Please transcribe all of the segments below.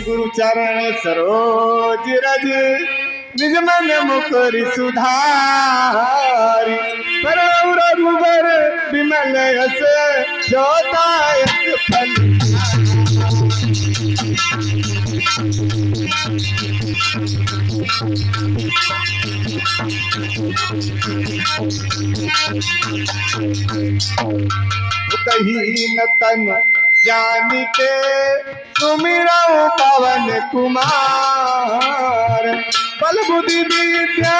गुरु चरण सरोज रज निज मन मुकुर सुधारी परम रघुबर विमल यस जोदायक फल कहीं न तन जान के सुमिरौ पवन कुमार बल बुद्धि विद्या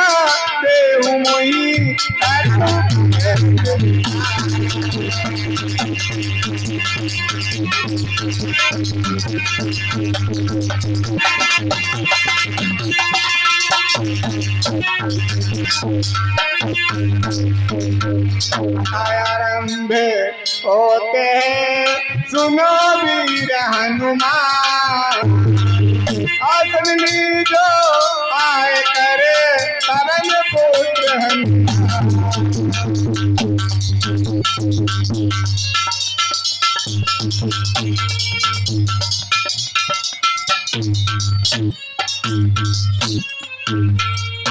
देहु मोहि आरंभ होते सुनो वीर हनुमान आसन जो आए करे तरन पुत्र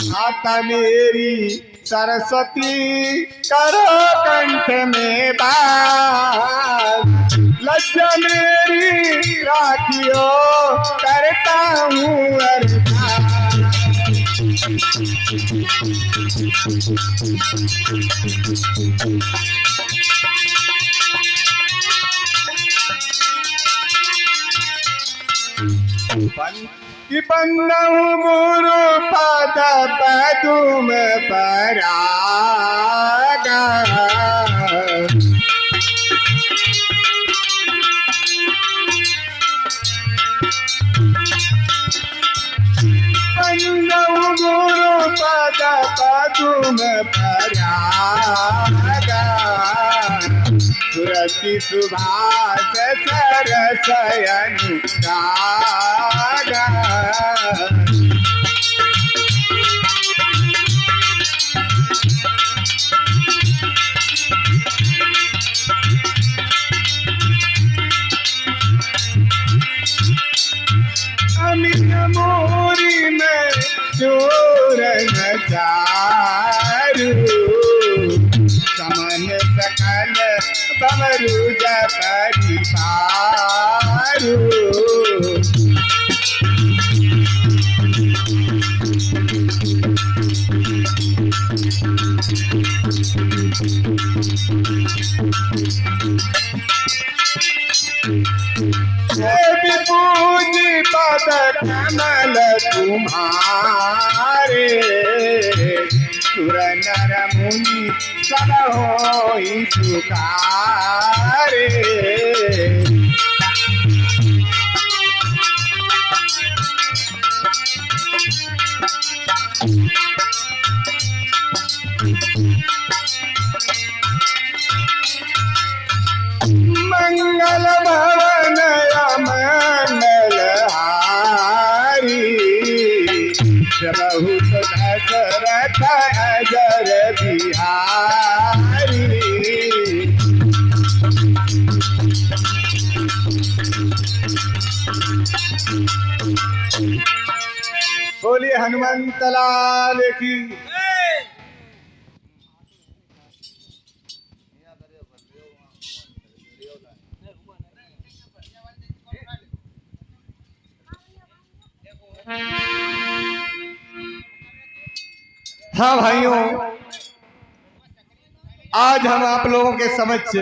माता मेरी सरस्वती करो कंठ में बात लज्जा मेरी राखियो करता हूँ कि बंदहु गुरु पद पदुम परागा बंदहु गुरु पद पदुम परागा सुरति सुभाष सरस अनुरागा अमित मोरी में चोर न चारू समन सकल बमरु जपति पारू पूजी पद कमल तुम्हारे सुर नर मुनि सब होई सुखारे मंगल भवन मंगल हारी बहुत दशरथ अजर बिहारी बोलिए हनुमंत लाल की। हाँ भाइयों, आज हम आप लोगों के समक्ष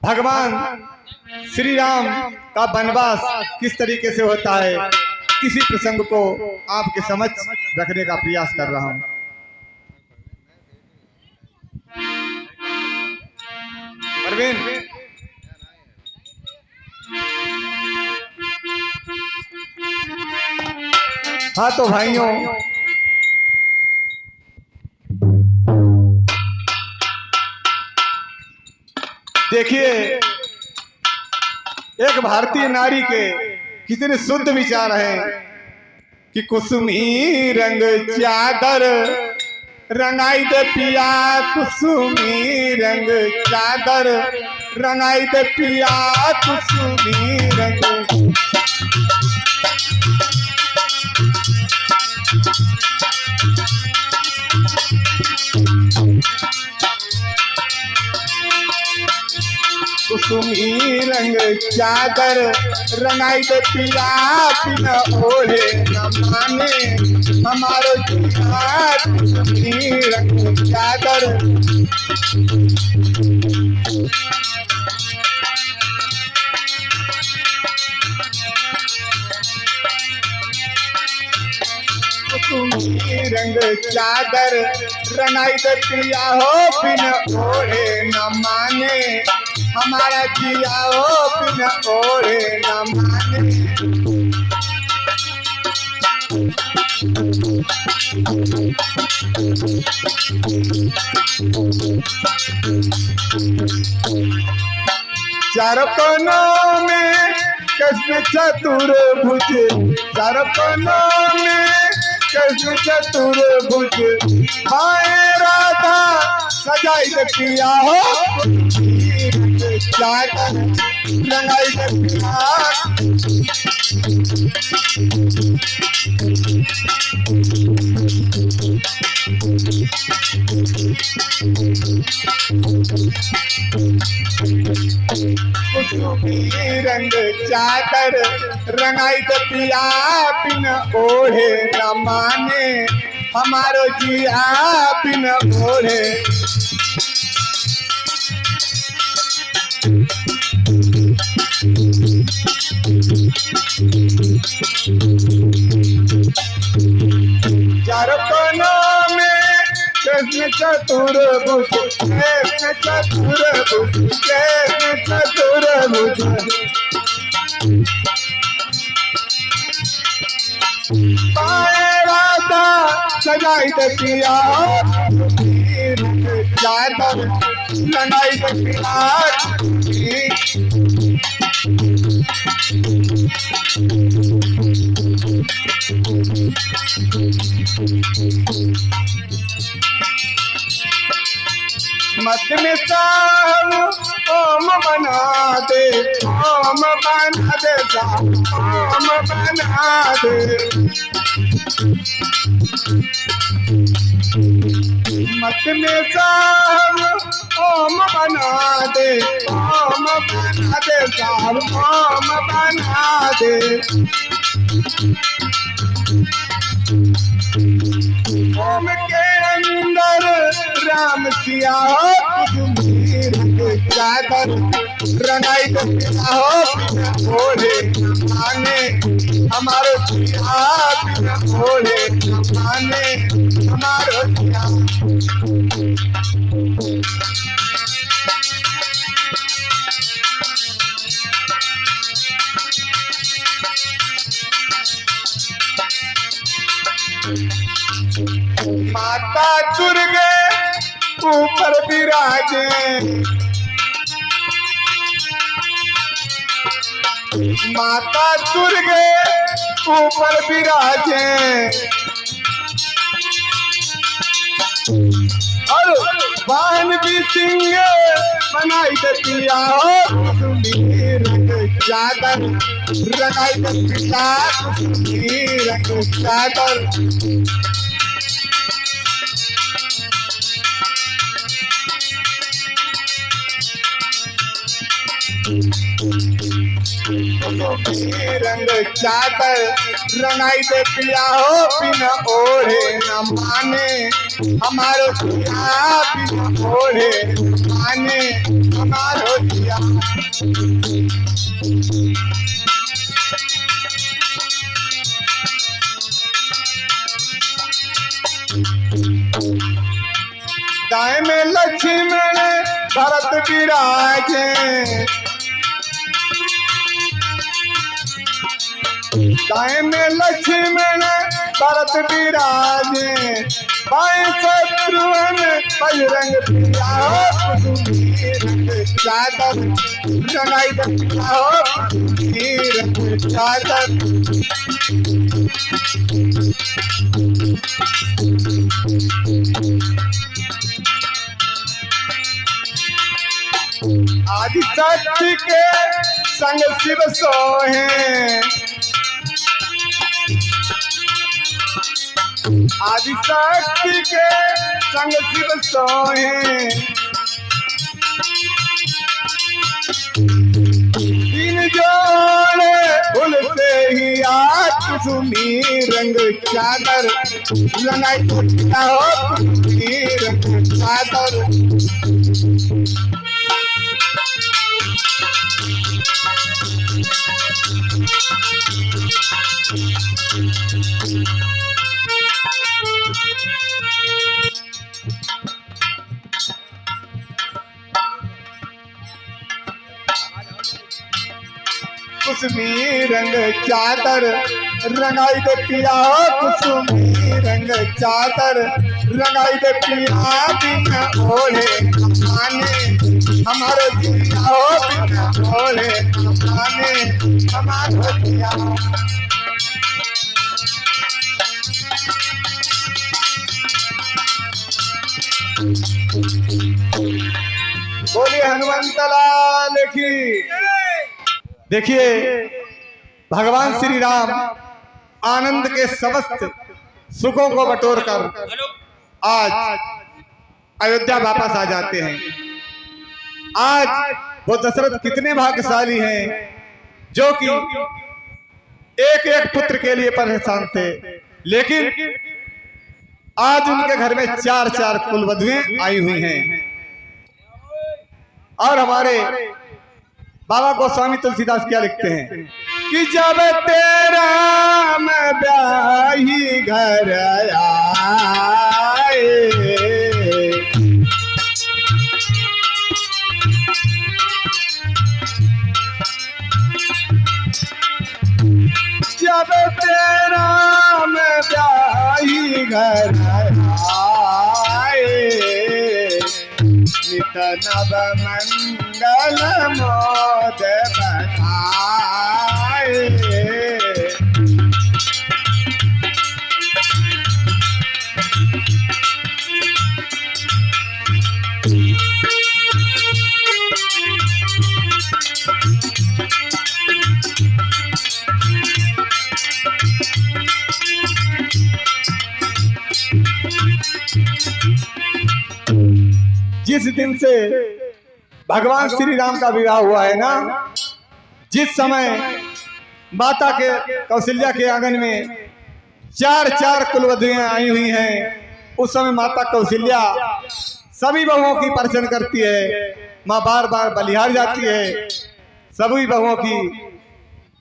भगवान श्री राम का वनवास किस तरीके से होता है इसी प्रसंग को आपके समक्ष रखने का प्रयास कर रहा हूं। परवीन, हाँ तो भाइयों, देखिए एक भारतीय नारी के कितने शुद्ध विचार हैं कि कुसुमी रंग चादर रंगाई दे पिया, कुसुमी रंग चादर रंगाई दे पिया, कुसुमी रंग कुसुमी रंग चादर रंगाई दे पिया बिना ओढ़े न माने हमारो जिया। कुसुमी रंग चादर कुसुमी रंग चादर रंगाई दे पिया हो बिना ओढ़े न माने हमारा जिया हो बिना ओढ़े न माने। चार कोनों में कृष्ण चतुर्भुज, चार कोनों में कृष्ण चतुर्भुज हाय राधा सजाई दे पिया हो चादर रंगाई दे पिया। कुसुमी रंग चादर रंगाई दे पिया बिना ओढ़े न माने हमारो जिया बिना ओढ़े। चार कोनों में कृष्ण चतुर्भुज, कृष्ण चतुर्भुज, कृष्ण चतुर्भुज पाए राधा सजाई दे पिया चादर रंगाई दे पिया। मत में साहब ओम बना दे, ओम बना दे साहब, ओम बना दे। मत में साहब ओम बना दे, ओम बना दे साहब, ओम बना दे। ओम के अंदर राम सिया हो कुसुमी रंग चादर रंगाई दे पिया हो ओढ़े माने हमारो जिया बिना ओढ़े माने हमारो जिया। माता दुर्गे ऊपर विराजे, माता दुर्गे ऊपर विराजे और वाहन भी सिंह बनाई दे पिया हो कुसुमी रंग चादर रंगाई दे पिया। कुसुमी रंग चादर रंग चादर रंगाई दे पिया हो बिना ओढ़े न माने हमारो जिया बिना ओढ़े माने हमारो जिया। दाएं में लक्ष्मण भरत विराजे, दाएं में लक्ष्मण भरत विराजे बाएं शत्रुघ्न बजरंग प्रिया हो कुसुमी रंग चादर रंगाई दे पिया हो कुसुमी रंग चादर। आदि शक्ति के संग शिव सोहे आदि शक्ति के संग शिव सोए, तीन जोड़े फूल से ही आज कुसुमी रंग चादर रंगाई हो, कुसुमी रंग चादर। कुसुमी रंग चादर रंगाई दे पिया, कुसुमी रंग चादर रंगाई दे पिया, बिना ओढ़े आने हमारे जिया हो, बिना ओढ़े आने हमारे जिया। बोलिए हनुमंत लाल की। देखिए भगवान श्री राम आनंद के समस्त सुखों को बटोर कर आज अयोध्या वापस आ जाते हैं। आज वो दशरथ कितने भाग्यशाली हैं जो कि एक एक पुत्र के लिए परेशान थे, लेकिन आज उनके घर में चार चार कुलवधुएं आई हुई हैं। और हमारे बाबा गोस्वामी तुलसीदास क्या लिखते हैं कि जब तेरा मैं ब्याही घर आए, जब तेरा मैं ब्याही घर आए, नित नव मंगल मोद बधाए। जिस दिन से भगवान श्री राम का विवाह हुआ है ना, जिस समय माता के कौशल्या के आंगन में चार चार कुलवधुएं आई हुई हैं, उस समय माता कौशल्या सभी बहुओं की परिचय करती है। माँ बार बार बलिहार जाती है, सभी बहुओं की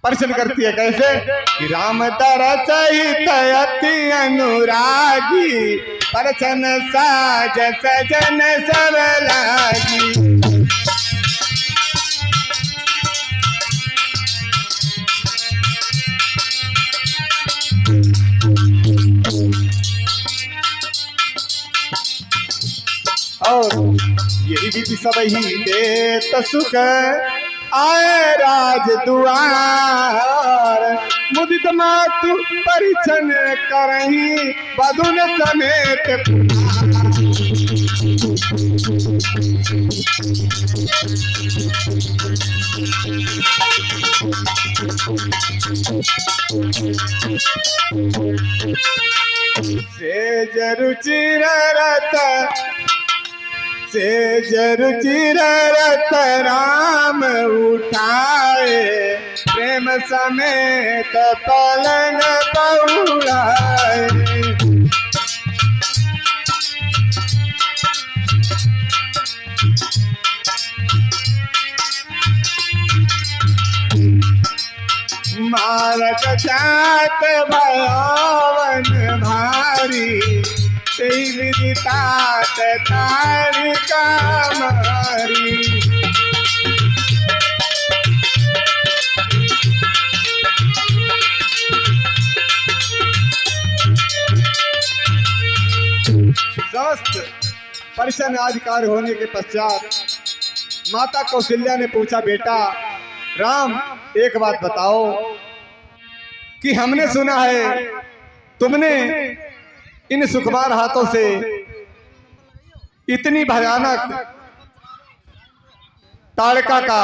परिचय करती है। कैसे कि राम तरस हित अति अनुरागी, परछन साज सजन सब लागी। और यही विधि सब ही देत सुख आए राज दुआर, मुदित मातु परिछन करही बधुन समेत। सेज रुचिर रत सेज रुचिर रत राम उठाए, प्रेम समेत पलंग पौड़ाए। मारक जात भयावन भारी, विदितात तारिका मारी। समस्त परिषद अधिकार होने के पश्चात माता कौशल्या ने पूछा, बेटा राम एक बात बताओ कि हमने सुना है तुमने इन सुकुमार हाथों से इतनी भयानक ताड़का का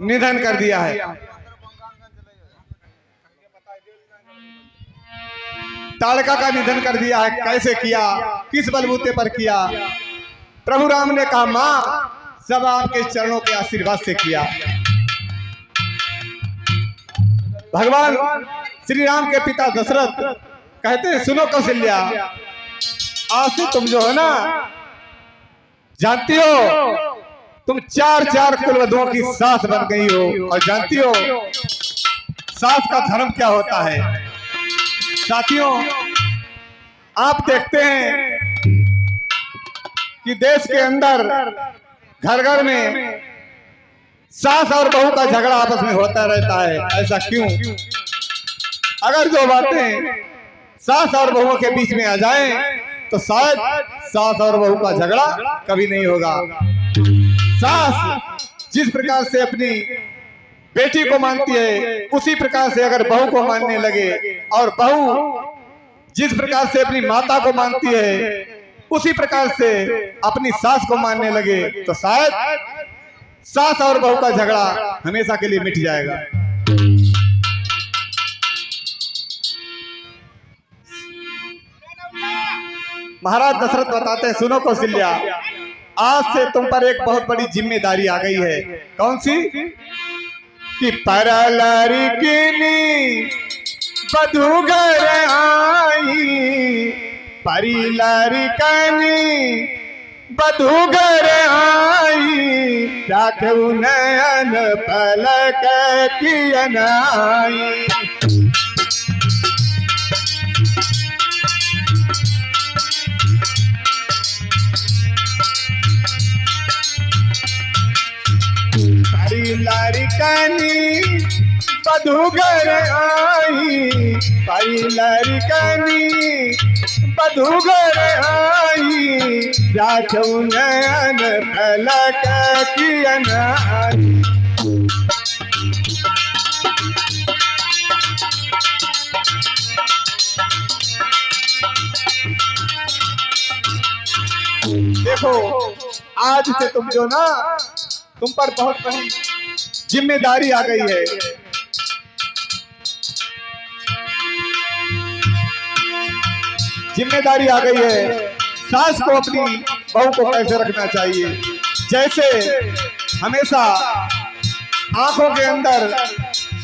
निधन कर दिया है। ताड़का का निधन कर दिया है, कैसे किया, किस बलबूते पर किया। प्रभु राम ने कहा मां सब आपके चरणों के आशीर्वाद से किया। भगवान श्री राम के पिता दशरथ कहते हैं सुनो कौशल्या, आज से तुम जो है ना जानती हो तुम चार चार कुलवधुओं की सास बन गई हो, और जानती हो सास का धर्म क्या होता है। साथियों आप देखते हैं कि देश के अंदर घर घर में सास और बहू का झगड़ा आपस में होता रहता है। ऐसा क्यों? अगर जो बातें सास और बहुओं के बीच में आ जाएं तो शायद सास और बहू का झगड़ा कभी नहीं होगा। सास जिस प्रकार से अपनी बेटी को मानती है उसी प्रकार से अगर बहू को मानने लगे, और बहू जिस प्रकार से अपनी माता को मानती है उसी प्रकार से अपनी सास को मानने लगे, तो शायद सास और बहू का झगड़ा हमेशा के लिए मिट जाएगा। महाराज दशरथ बताते हैं सुनो कौशल्या, आज से तुम पर एक बहुत बड़ी जिम्मेदारी आ गई है। कौन सी? कि परलरी किनी बधू घर आई, परिलरी कनी बधू घर आई, राखू नयन पलक की अनाई। लड़कनी बधू घर आई, पाई लड़कनी बधू घर आई, राखू नयन पलक की अनाई। देखो आज से तुम जो ना तुम पर बहुत बड़ी जिम्मेदारी आ गई है। जिम्मेदारी आ गई है सास को अपनी बहू को कैसे रखना चाहिए। जैसे हमेशा आंखों के अंदर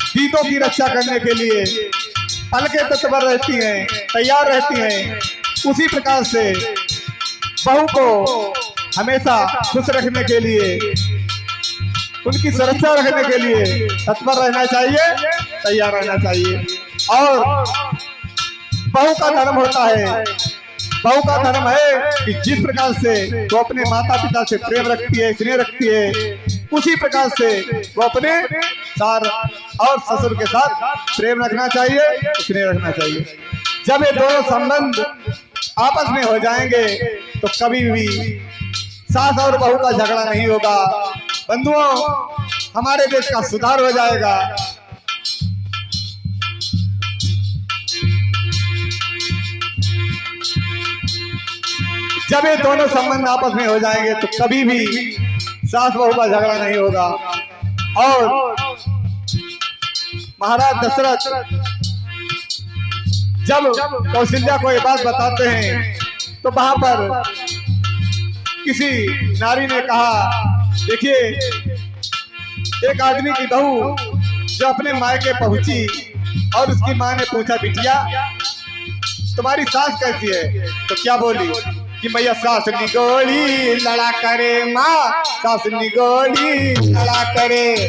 दीदों की रक्षा करने के लिए पलकें तत्पर रहती हैं, तैयार रहती हैं, उसी प्रकार से बहू को हमेशा खुश रखने के लिए, उनकी सुरक्षा रखने के लिए तत्पर रहना चाहिए, तैयार रहना चाहिए। और बहू का धर्म होता है, बहू का धर्म है कि जिस प्रकार से वो अपने माता पिता से प्रेम रखती है, स्नेह रखती है, उसी प्रकार से वो अपने सार और ससुर के साथ प्रेम रखना चाहिए, स्नेह रखना चाहिए। जब ये दोनों संबंध आपस में हो जाएंगे तो कभी भी सास और बहू का झगड़ा नहीं होगा। बंधुओं हमारे देश का सुधार हो जाएगा। जब ये दोनों संबंध आपस में हो जाएंगे तो कभी भी सास बहू का झगड़ा नहीं होगा। और महाराज दशरथ जब कौशल्या को ये बात बताते हैं तो वहां पर किसी नारी ने कहा, देखिए एक आदमी की बहू जो अपने मायके पहुंची और उसकी मां ने पूछा बिटिया तुम्हारी सास कैसी है, तो क्या बोली कि मैया सास निगोली लड़ा करे, माँ सास निगोली लड़ा करे।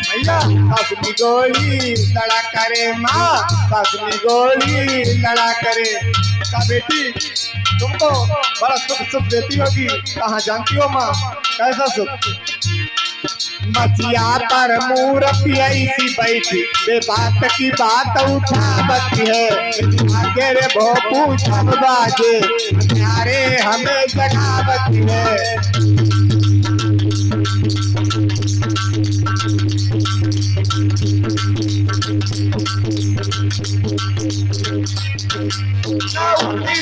भैया सास निगोली लड़ा करे, माँ सास निगोली लड़ा करे। का बेटी तुमको बड़ा सुख देती होगी, कहाँ जानती हो माँ कैसा सुख। मचिया पर मूर्ति ऐसी बैठी बे बात की बात उठावती है, आगे रे भोपू छम बाजे प्यारे हमें जगावती है।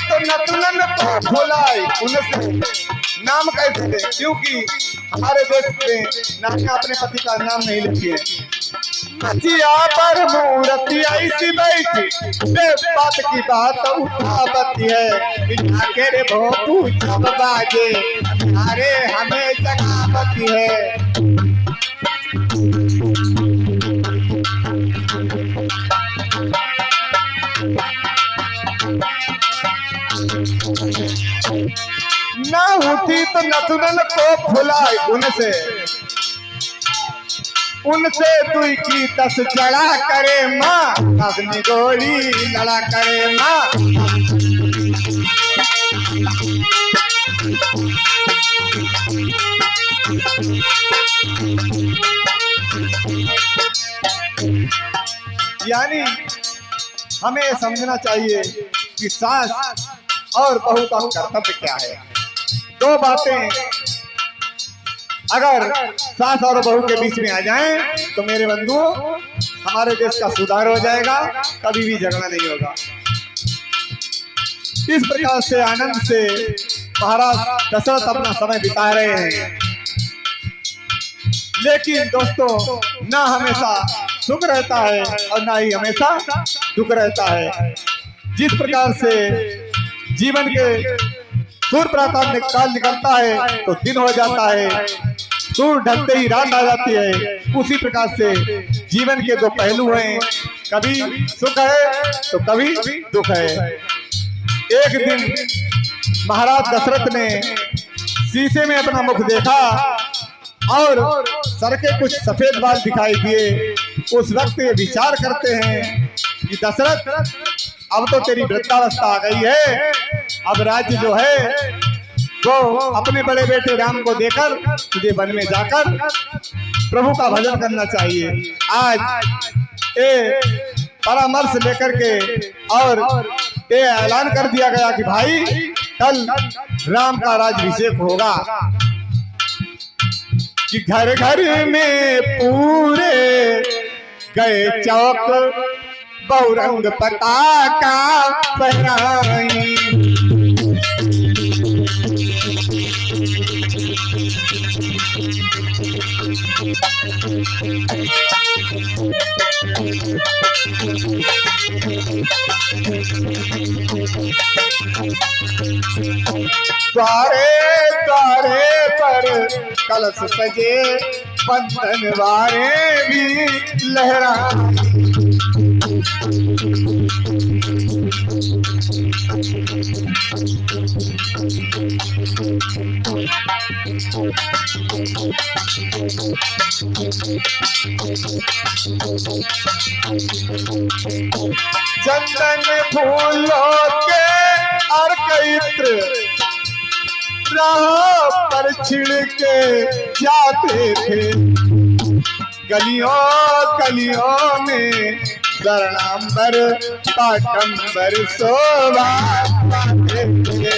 तो नतुलन को भुलाई उनसे नाम कैसे दे, क्योंकि हमारे देश में नारियां अपने पति का नाम नहीं लेती है। जिया पर मूर्ति ऐसी बैठी बात की बात उठावती है बिना के रे भोपू जब बाजे अरे हमें जगावती है। ना उठी तो नथुनन को फुलाई उनसे दुई की 10 जड़ा करे माँ अपनी गोली लड़ा करे माँ। यानी हमें समझना चाहिए कि सास और बहू का कर्तव्य क्या है। दो बातें अगर सास और बहू के बीच में आ जाएं तो मेरे बंधुओं हमारे देश का सुधार हो जाएगा, कभी भी झगड़ा नहीं होगा। इस प्रकार से आनंद से महाराज दशरथ अपना समय बिता रहे हैं। लेकिन दोस्तों ना हमेशा सुख रहता है और ना ही हमेशा दुख रहता है। जिस प्रकार से जीवन के सूर्य प्रातः काल निकलता है तो दिन हो जाता है, सूर्य ढलते ही रात आ जाती है, उसी प्रकार से जीवन के दो पहलू हैं, कभी सुख है तो कभी दुख है। एक दिन महाराज दशरथ ने शीशे में अपना मुख देखा और सर के कुछ सफेद बाल दिखाई दिए। उस वक्त ये विचार करते हैं कि दशरथ अब तो तेरी वृद्धावस्था आ गई है, अब राज्य जो है वो अपने बड़े बेटे राम को देकर तुझे वन में जाकर प्रभु का भजन करना चाहिए। आज ये परामर्श लेकर के और ये ऐलान कर दिया गया कि भाई कल राम का राज्याभिषेक होगा, कि घर घर में पूरे गए चौक बहुरंग पताका फहराई। द्वारे द्वारे पर कलश सजे बंधन वारे भी लहराई। चंदन फूलों के अर्क इत्र राह पर छिड़के जाते थे, गलियों गलियों में स्वर्णांबर पाटंबर शोभा पाते थे।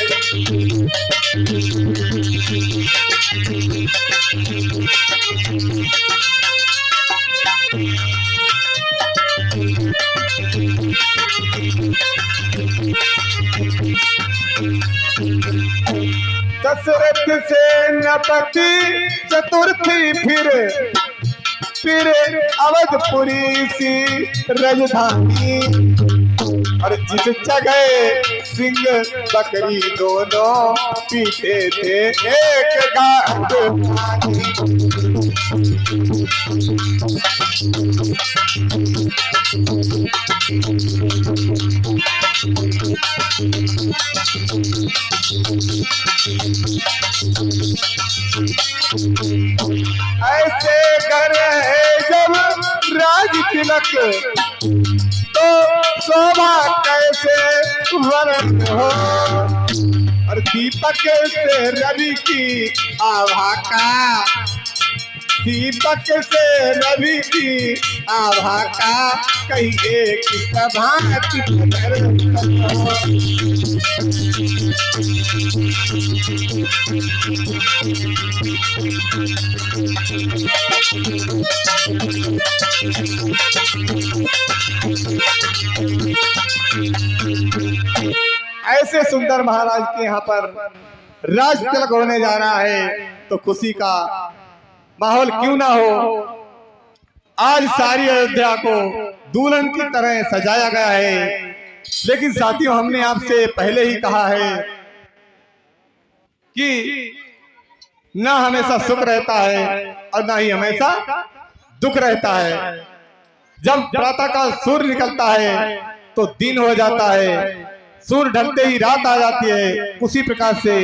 दशरथ से नपति चतुर्थी फिर अवधपुरी सी राजधानी, और जिस जगह सिंह बकरी दोनों पीते थे एक घाट ऐसे घर है जब राज तिलक तो शोभा कैसे वर्ण हो, और दीपक से रवि की आभा का, दीपक से रवि की आभा का कहीं एक सभा ऐसे सुंदर महाराज के यहाँ पर राज तिलक होने जा रहा है, तो खुशी का माहौल क्यों ना हो। आज सारी अयोध्या को दुल्हन की तरह सजाया गया है। लेकिन साथियों, हमने आपसे पहले ही कहा है कि ना हमेशा सुख रहता है और ना ही हमेशा दुख रहता है। जब प्रातःकाल सूर्य निकलता है तो दिन हो जाता है, सूर्य ढलते ही रात आ जाती है। उसी प्रकार से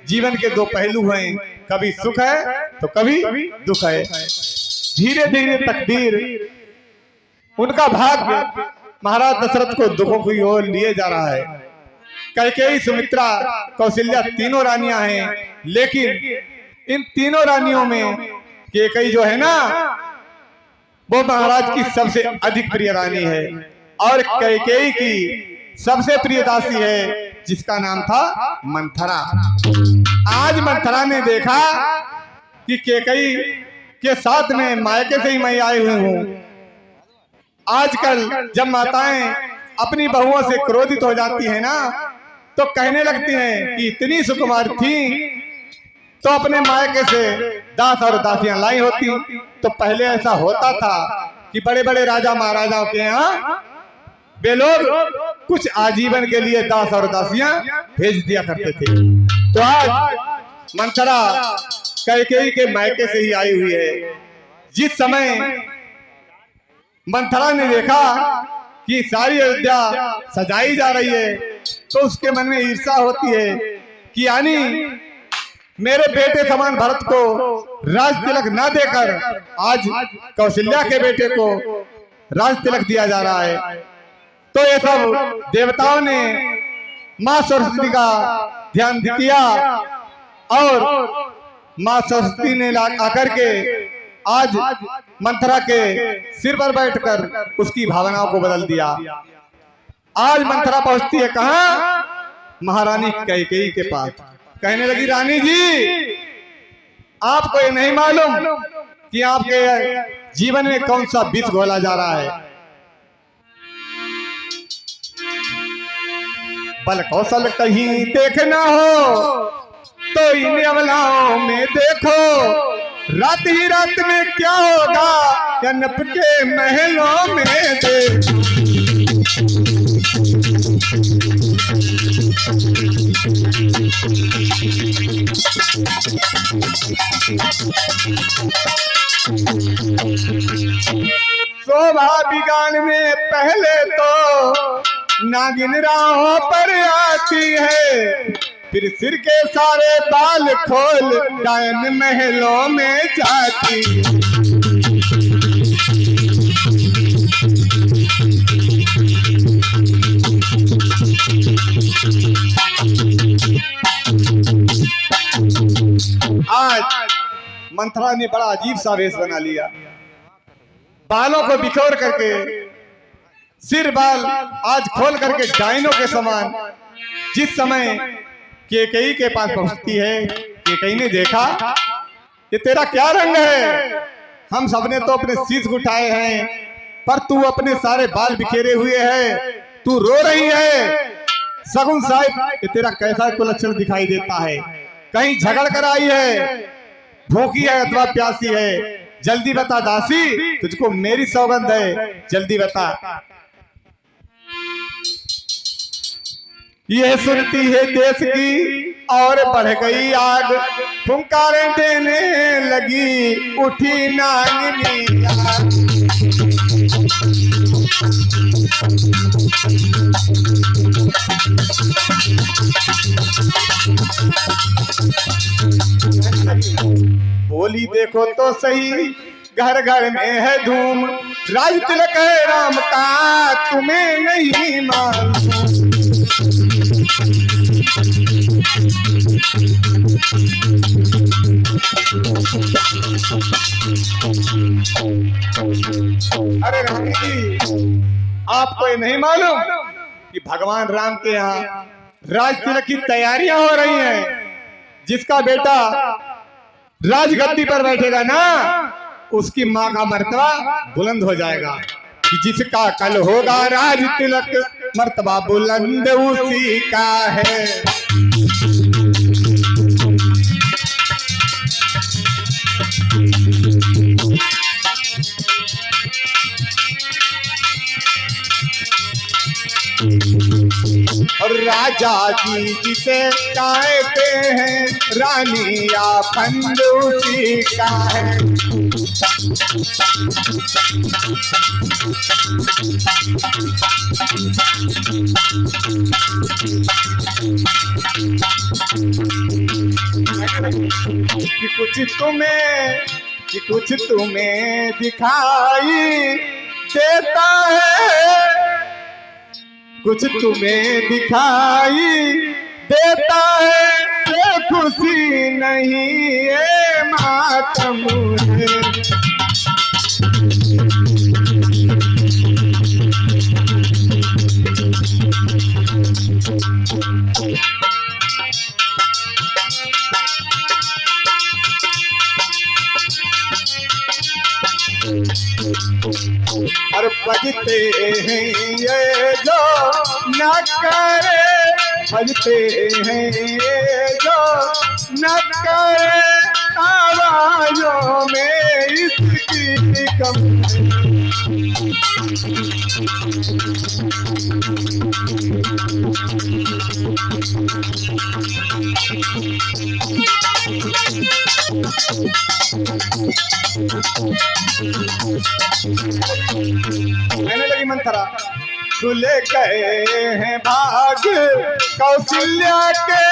जीवन के दो पहलू हैं, कभी सुख है तो कभी दुख है। धीरे धीरे तकदीर, उनका भाग्य महाराज दशरथ को दुखों की ओर लिए जा रहा है। कैकेयी, सुमित्रा, कौशल्या तीनों रानियां हैं, लेकिन इन तीनों रानियों में कैकेयी जो है ना, वो महाराज की सबसे अधिक प्रिय रानी है। और कैकेयी की सबसे प्रिय दासी है जिसका नाम था मंथरा। आज मंथरा ने देखा कि कैकेयी के साथ में मायके से ही मैं आई हुई हूँ। आजकल जब माताएं अपनी बहुओं से क्रोधित हो जाती है ना, तो कहने लगती हैं कि इतनी सुकुमार थी तो अपने मायके से दास और दासियां लाई होती। तो पहले ऐसा होता था कि बड़े बड़े राजा महाराजाओं के यहाँ वे लोग कुछ आजीवन के लिए दास और दासियां भेज दिया करते थे। तो आज मंथरा कैकेयी के मायके से ही आई हुई है। जिस समय मंथरा ने देखा कि सारी अयोध्या सजाई जा रही है, तो उसके मन में ईर्ष्या होती है कि यानी मेरे बेटे समान भरत को राज तिलक ना देकर आज कौशल्या के बेटे को राज तिलक दिया जा रहा है। तो ये सब देवताओं ने मां सरस्वती का ध्यान किया और मां सरस्वती ने आकर के आज मंथरा के सिर पर बैठकर उसकी भावनाओं को बदल दिया। आज मंथरा पहुंचती है कहां? महारानी कैकेयी के पास। कहने लगी, रानी जी, आपको ये नहीं मालूम कि आपके जीवन में कौन सा विष घोला जा रहा है। बल कौशल कहीं देखना हो तो इन अमलाओं में देखो, रात ही रात में क्या होगा जन्नत के महलों में देखो। शोभा बिगाड़ में पहले तो नागिन राहों पर आती है, फिर सिर के सारे बाल खोल डायन महलों में जाती। आज मंथरा ने बड़ा अजीब सा वेश बना लिया, बालों को बिखोर करके, सिर बाल आज खोल करके डायनों के समान। जिस समय कैकेयी के पास पहुंचती है, कैकेयी ने देखा, ये तेरा क्या रंग है? हम सबने तो अपने शीश उठाए हैं, पर तू अपने सारे बाल बिखेरे हुए है, तू रो रही है। सगुन साहिब, ये तेरा कैसा कुलक्षण दिखाई देता है? कहीं झगड़ कर आई है, भूखी है अथवा प्यासी है? जल्दी बता दासी, तुझको मेरी सौगंध है, जल्दी बता। ये सुनती है देश की और बढ़ गई आग, फुंकारें देने लगी उठी नागिनी आग। बोली देखो तो सही, घर घर में है धूम, राज तिलक है राम का तुम्हें नहीं मालूम। अरे रानी जी, आपको ये नहीं मालूम कि भगवान राम के यहाँ राज तिलक की तैयारियां हो रही हैं। जिसका बेटा राजगद्दी पर बैठेगा ना, उसकी माँ का मर्तबा बुलंद हो जाएगा। कि जिसका कल होगा राज तिलक, मर्तबा बुलंद उसी का है। और राजा जी जिसे कहते हैं रानी या फंदूसी का है। कि कुछ तुम्हें दिखाई देता है, कुछ तुम्हें दिखाई देता है, ये खुशी नहीं है मातम है। और बजते हैं ये जो न करे, बजते हैं ये जो न करे, आवाजों में इसकी कम। कहने लगी मंथरा, खुले गए हैं भाग कौशल्या के,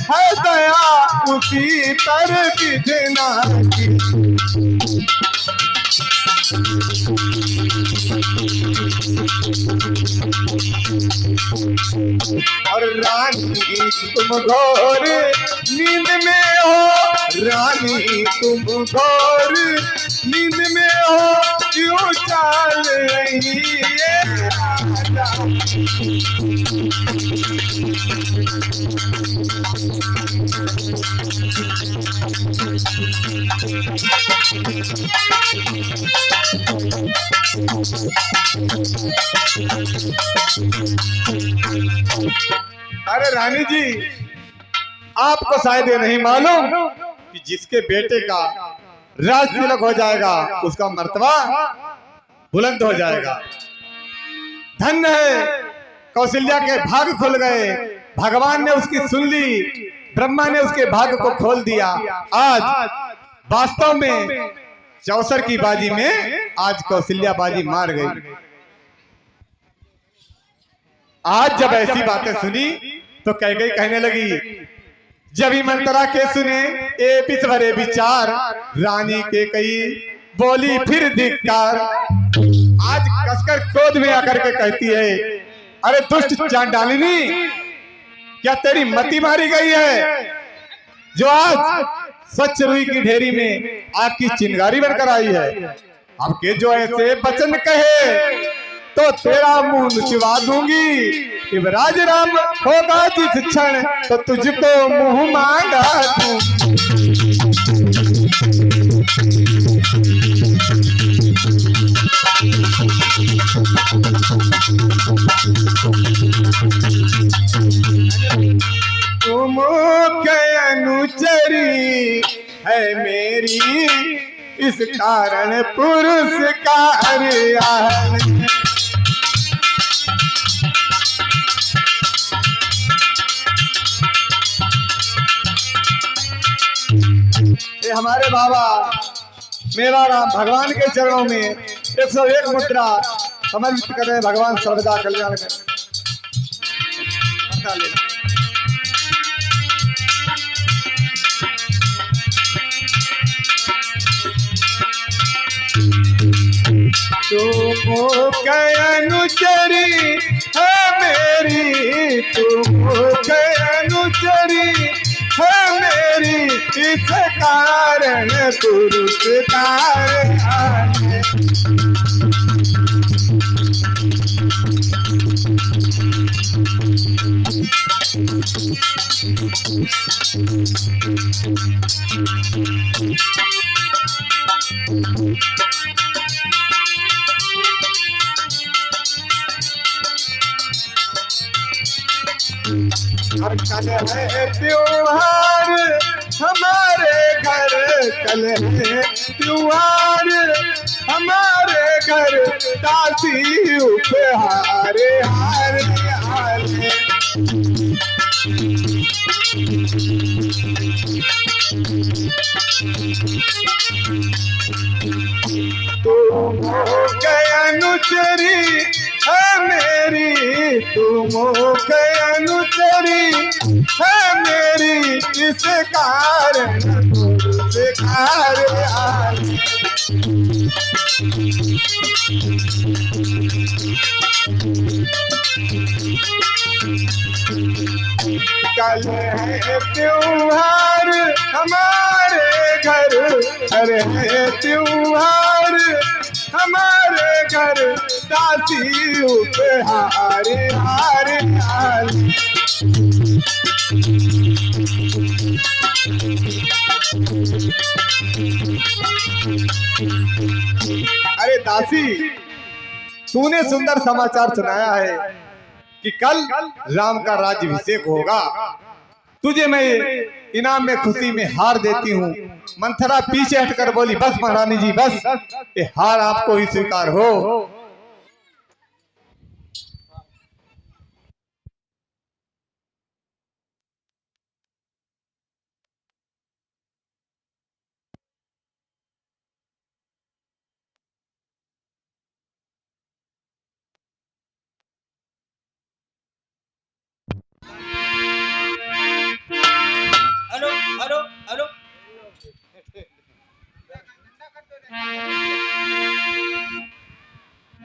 है दया उसी पर विधना की। और रानी तुम घोर नींद में हो, रानी तुम घोर नींद में हो, क्यों चल रही है राजा। अरे रानी जी, आपको शायद ये नहीं मालूम कि जिसके बेटे का राज तिलक हो जाएगा उसका मर्तबा बुलंद हो जाएगा। धन्य है, कौशल्या के भाग खुल गए, भगवान ने उसकी सुन ली, ब्रह्मा ने उसके भाग को खोल दिया। आज वास्तव में चौसर की बाजी में आज कौशल्या बाजी मार गई। आज जब ऐसी बातें सुनी तो कैकेयी कहने लगी, जब ही मंत्रा के सुने ए पिछवरे विचार, रानी के कई बोली फिर धिक्कार। आज कसकर क्रोध में आकर के कहती है, अरे दुष्ट चांडालिनी, क्या तेरी मति मारी गई है, जो आज सच रुई की ढेरी में आग की चिंगारी बनकर आई है। अब के जो ऐसे वचन कहे तो तेरा मुंह नुचवा दूंगी। युवराज राम होगा जिस क्षण तो तुझको मुंह मांगा दूं। तुम के अनुचरी है मेरी, इस कारण पुरस्कार आए। ये हमारे बाबा मेवाराम भगवान के चरणों में 101 मुद्रा समर्पित कर रहे। भगवान सर्वदा कल्याण करें। तुम अनुचरी है मेरी, तुम अनुचरी है मेरी, इस कारण पुरस्कार आए। हर कल है त्योहार हमारे घर, कल है त्योहार हमारे घर दासी उपहार हार हार। तुम हो गए अनुचरी है मेरी, तुम हो गए अनुचरी है मेरी, इस कारण तुझसे कार आई। कल है त्योहार हमारे घर, अरे है त्योहार हमारे घर दासी उपहार हार हार। अरे दासी, तूने सुंदर समाचार सुनाया है कि कल राम का राज्याभिषेक होगा। तुझे मैं इनाम में खुशी में हार देती हूँ। मंथरा पीछे हटकर बोली, बस महारानी जी बस, ये हार आपको ही स्वीकार हो। Hello hello hello.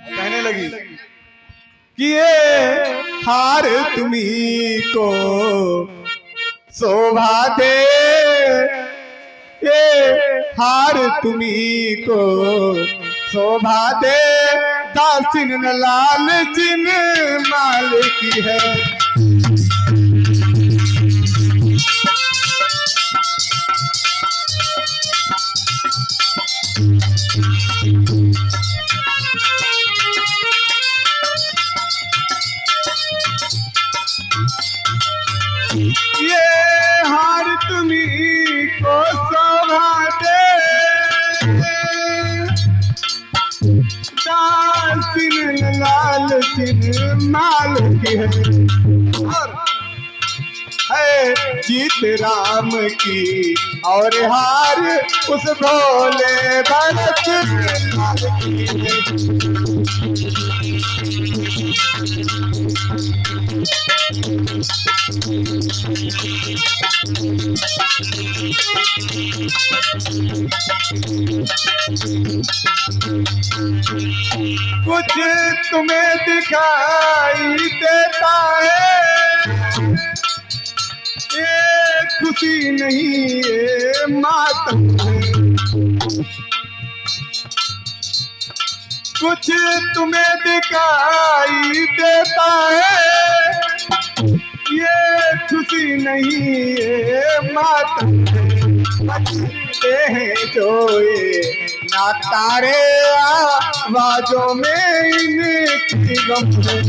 कहने लगी कि ये हार तुम्ही को शोभा दे, ये हार तुम्ही को शोभा दे, दासिन लाल जिन माल की है। ये हार तुम्ही को शोभा दे, दासिन लाल जिन माल की है जीत राम की, और हार उस भोले भरत लाल की है। कुछ तुम्हें दिखाई देता है, ये खुशी नहीं ये मातम है। कुछ तुम्हें दिखाई देता है, ये खुशी नहीं ये मातम है। बचते हैं जो ये नातारे आवाजों में इनकी गम है।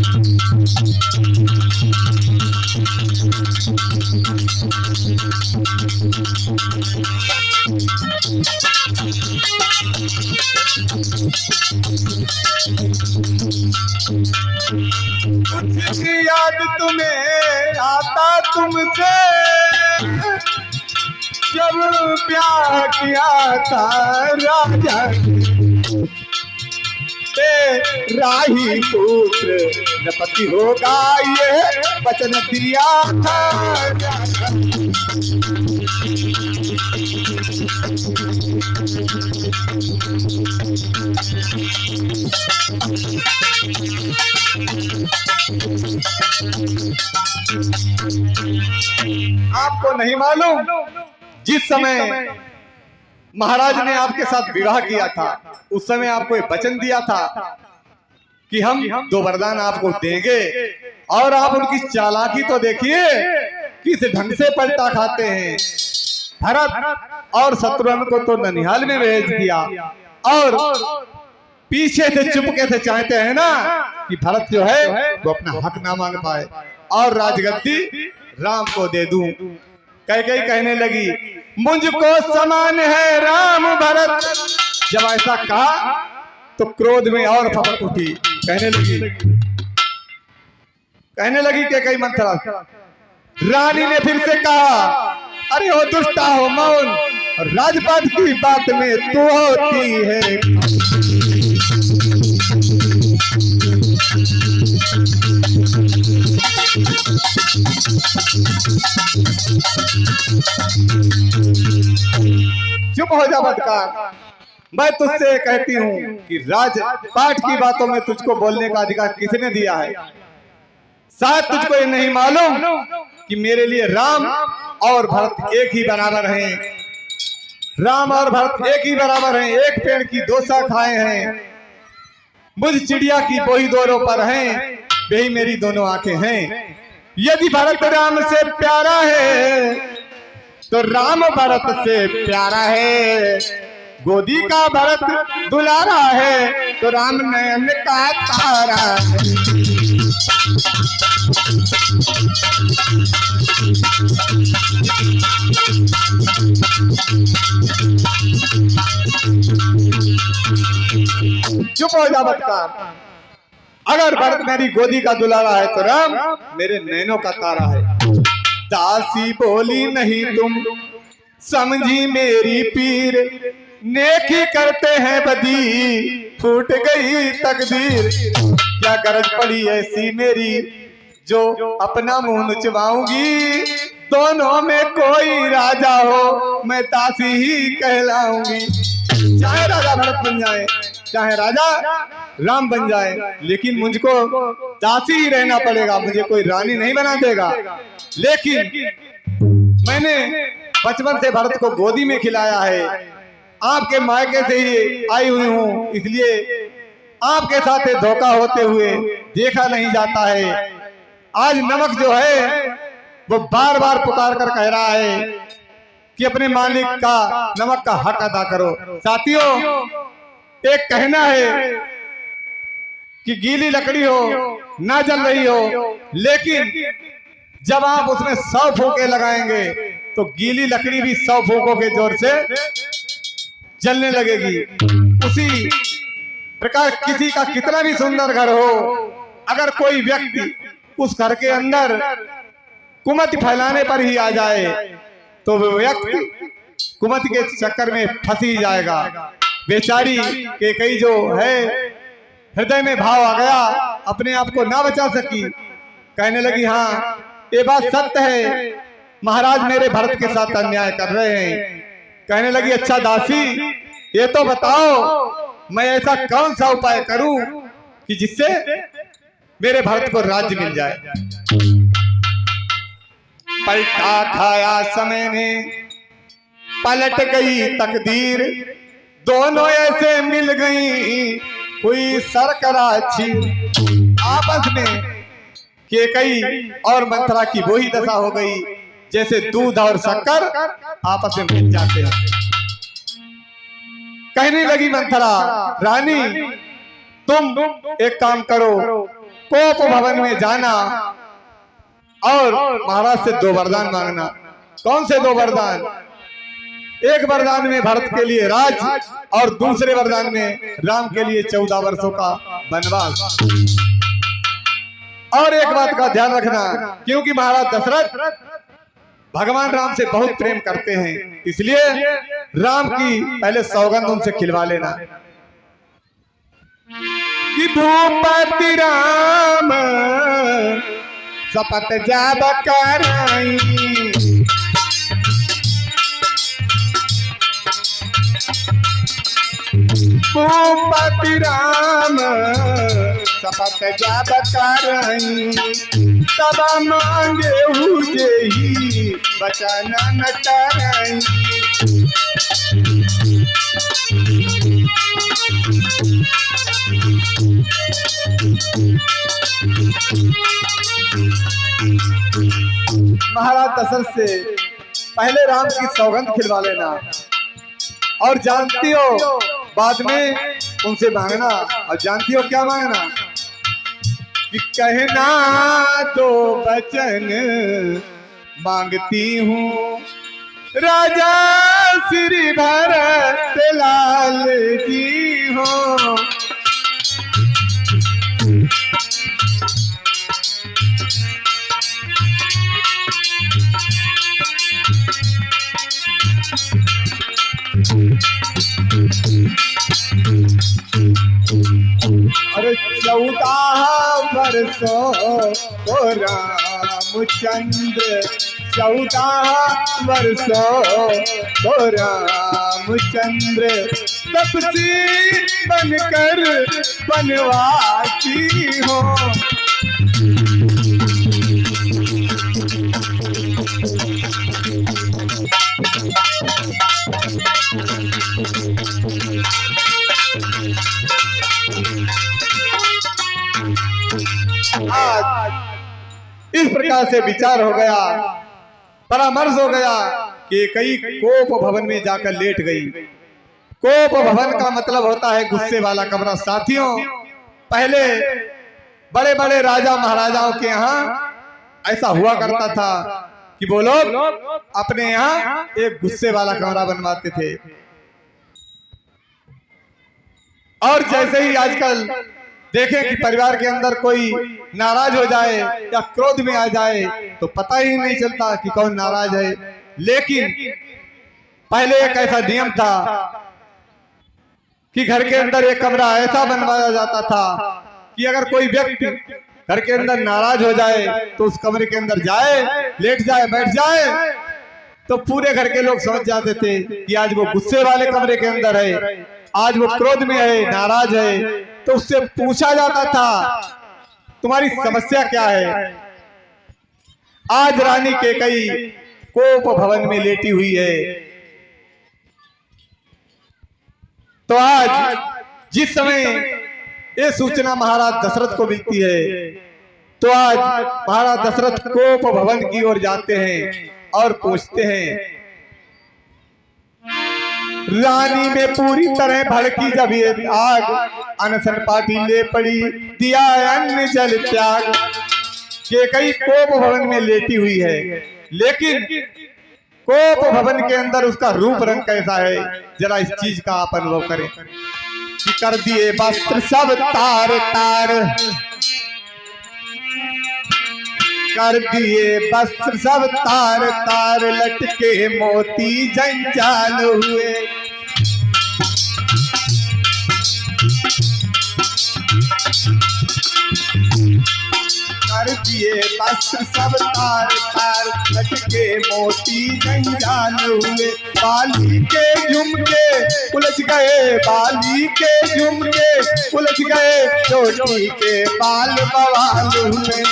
कुछ याद तुम्हें आता तुमसे, जब प्यार किया था राजा ते राही पुत्र नपति होगा, ये वचन दिया था। आपको नहीं मालूम, जिस समय महाराज ने आपके साथ विवाह किया था उस समय आपको एक वचन दिया था कि हम 2 वरदान आपको देंगे, और आप उनकी चालाकी तो देखिए किस ढंग से पलटा खाते हैं। भरत और शत्रुघ्न को तो ननिहाल में भेज दिया, और पीछे से चुपके से चाहते हैं ना कि भरत जो है वो अपना हक ना मांग पाए और राजगद्दी राम को दे दूं। कैकेयी कहने लगी मुझको समान है राम भरत। जब ऐसा कहा तो क्रोध में और फपक उठी, कहने लगी कि कई मंथरा। रानी ने फिर से कहा, अरे हो दुष्टा हो मौन, राजपाट की बात में तू होती है। चुप हो जा बदकार, मैं तुझसे कहती हूँ कि राजपाट की बातों में तुझको बोलने का अधिकार किसने दिया है? शायद तुझको ये नहीं मालूम कि मेरे लिए राम और भरत एक ही बराबर हैं। राम और भरत एक ही बराबर हैं, एक पेड़ की दो शाखाएं हैं। मुझ चिड़िया की वही दोनों पर हैं, वही मेरी दोनों आंखें हैं। यदि भरत राम से प्यारा है तो राम भरत से प्यारा है। गोदी का भरत दुलारा है तो राम नयन का तारा है। चुप हो जा बदकार, अगर भरत मेरी गोदी का दुलारा है तो राम मेरे नैनों का तारा है। दासी बोली, नहीं तुम समझी मेरी पीर, नेकी करते हैं बदी, फूट गई तकदीर। क्या गरज पड़ी ऐसी मेरी जो अपना मुंह नुचवाऊंगी, दोनों में कोई राजा हो मैं दासी ही कहलाऊंगी। चाहे राजा भरत बन जाए, चाहे राजा राम बन जाए, लेकिन मुझको दासी ही रहना पड़ेगा, मुझे कोई रानी नहीं बना देगा। लेकिन मैंने बचपन से भरत को गोदी में खिलाया है, आपके मायके से ही आई हुई हूँ, इसलिए आपके साथ धोखा होते हुए देखा नहीं जाता है। आज नमक जो है वो बार बार पुकार कर कह रहा है कि अपने मालिक का नमक का हक अदा करो। साथियों, एक कहना है कि गीली लकड़ी हो ना जल रही हो, लेकिन जब आप उसमें 100 फूंके लगाएंगे तो गीली लकड़ी भी 100 फूंकों के जोर से जलने लगेगी। उसी प्रकार किसी का कितना भी सुंदर घर हो, अगर कोई व्यक्ति उस घर के अंदर कुमति फैलाने पर ही आ जाए तो वो व्यक्ति कुमति के चक्कर में फंस ही जाएगा। बेचारी के कई जो है हृदय में भाव आ गया, अपने आप को ना बचा सकी, कहने लगी, हाँ ये बात सत्य है, महाराज मेरे भरत के साथ अन्याय कर रहे हैं। कहने लगी, अच्छा दासी, ये तो बताओ मैं ऐसा कौन सा उपाय करूं कि जिससे मेरे भरत को राज्य मिल जाए। पलटा खाया समय ने, पलट गई तकदीर, दोनों ऐसे मिल गई हुई सरकराची। आपस में केकई और मंथरा की वही दशा हो गई जैसे दूध और शक्कर आपस में मिल जाते हैं। कहने लगी मंथरा, रानी तुम एक काम करो, कोप भवन में जाना और महाराज से 2 वरदान मांगना। कौन से 2 वरदान? एक वरदान में भरत के लिए राज और दूसरे वरदान में राम के लिए 14 वर्षों का वनवास। और एक बात का ध्यान रखना, क्योंकि महाराज दशरथ भगवान राम से बहुत प्रेम करते हैं, इसलिए राम की पहले सौगंध उनसे खिलवा लेना कि भूपति राम शपथ जाब कराई, भूपति राम शपथ जाब कराई, तब मांगे हुए ही बचन न टराई। महाराज दशरथ से पहले राम की सौगंध खिलवा लेना, और जानती हो बाद में उनसे मांगना। और जानती हो क्या मांगना? कि कहना तो वचन मांगती हूँ, राजा श्री भरत लाल जी हो, वर्षों को रामचंद्र 14 वर्षों को रामचंद्र तपसी बनकर बनवासी हो। आज इस प्रकार से विचार हो गया, परामर्श हो गया कि कई कोप भवन में जाकर लेट गई। कोप भवन का मतलब होता है गुस्से वाला कमरा। साथियों, पहले बड़े बड़े राजा महाराजाओं के यहाँ ऐसा हुआ करता था कि वो लोग अपने यहाँ एक गुस्से वाला कमरा बनवाते थे। और जैसे ही आजकल देखें कि परिवार के अंदर कोई नाराज हो जाए या क्रोध में आ जाए तो पता ही नहीं चलता कि कौन नाराज है। लेकिन पहले एक ऐसा नियम था कि घर के अंदर एक कमरा ऐसा बनवाया जाता था कि अगर कोई व्यक्ति घर के अंदर नाराज हो जाए तो उस कमरे के अंदर जाए, लेट जाए, बैठ जाए, तो पूरे घर के लोग समझ जाते थे कि आज वो गुस्से वाले कमरे के अंदर है, आज वो क्रोध में है, नाराज है। तो उससे पूछा जाता था तुम्हारी समस्या क्या है। आज रानी कैकेयी कोप भवन में लेटी हुई है। तो आज जिस समय ये सूचना महाराज दशरथ को मिलती है तो आज महाराज दशरथ कोप भवन की ओर जाते हैं और पूछते हैं। रानी में पूरी तरह भड़की जब ये आग, अनशन पार्टी ले पड़ी, दिया अन्न जल त्याग। कैकेयी कोप भवन में लेटी हुई है, लेकिन कोप भवन के अंदर उसका रूप रंग कैसा है, जरा इस चीज का आप अनुभव करें कि कर दिए वस्त्र सब तार तार, कर दिए वस्त्र सब तार तार, लटके मोती जंजाल हुए। कर दिए वस्त्र सब तार तार, लटके मोती जंजाल हुए। बाली के झुमके उलझ गए, बाली के झुमके उलझ गए, चोटी के बाल बवाल हुए।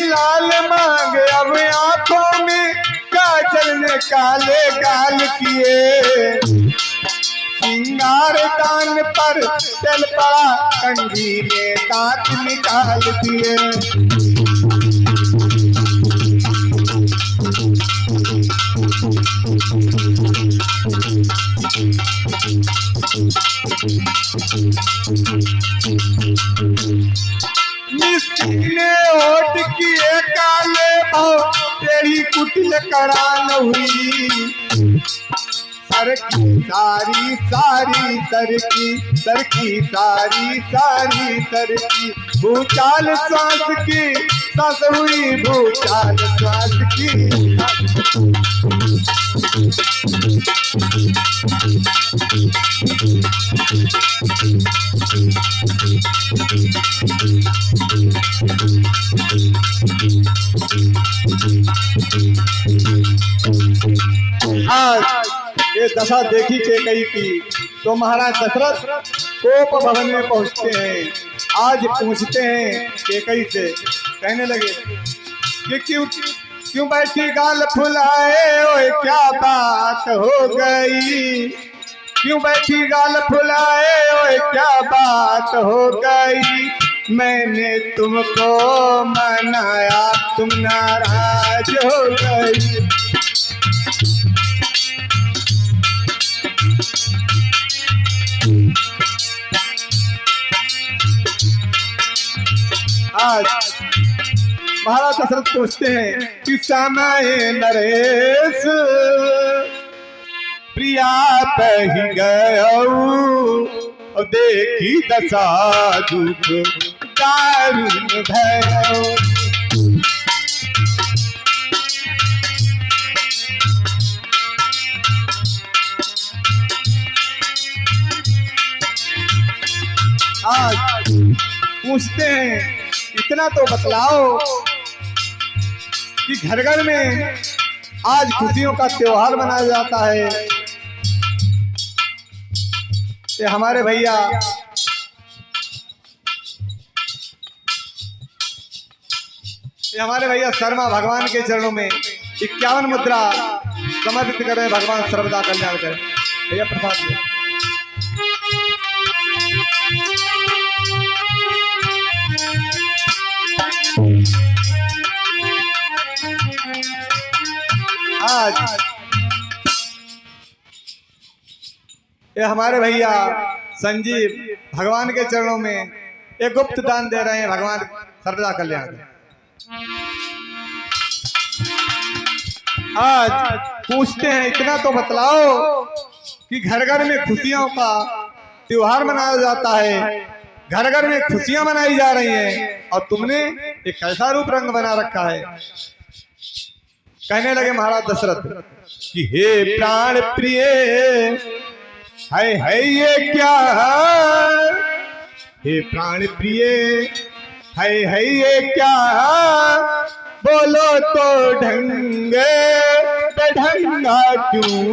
लाल मांग अब आंखों में, काजल ने काले गाल किए। सिंगार दान पर चल पड़ा, कंघी ने दांत निकाल दिए। मिस्त्री होठ किए काले भाव, तेरी कुटिल करान हुई। सर की सारी सारी सर की, सर की सारी सारी सर की, भूचाल सांस की सांस हुई, भूचाल सांस की। आज ये दशा देखी कैकेयी की तो महाराज दशरथ कोप भवन में पहुंचते हैं। आज पूछते हैं कैकेयी से, कहने लगे कि क्यों बैठी गाल फुलाए, ओए क्या बात हो गई। क्यों बैठी गाल फुलाए, ओए क्या बात हो गई। मैंने तुमको मनाया, तुम नाराज हो गई। आज महाराज दशरथ पूछते हैं कि समय नरेश प्रिया पही गयऊ, देखी दशा दुख दारुण भयऊ। आज पूछते हैं इतना तो बतलाओ कि घर घर में आज खुशियों का त्योहार मनाया जाता है। ये हमारे भैया शर्मा भगवान के चरणों में 51 मुद्रा समर्पित करें। भगवान सर्वदा कल्याण करें। भैया प्रसाद लें। आज ये हमारे भैया संजीव भगवान के चरणों में एक गुप्त दान दे रहे हैं। भगवान सर्वदा कल्याण करें। आज पूछते हैं इतना तो बतलाओ कि घर घर में खुशियों का त्योहार मनाया जाता है, घर घर में खुशियां मनाई जा रही हैं और तुमने एक कैसा रूप रंग बना रखा है। कहने लगे महाराज दशरथ कि हे प्राण प्रिय, है ये क्या है? हे प्राण प्रिय, है ये क्या? बोलो तो ढंगे ढंगा क्यों?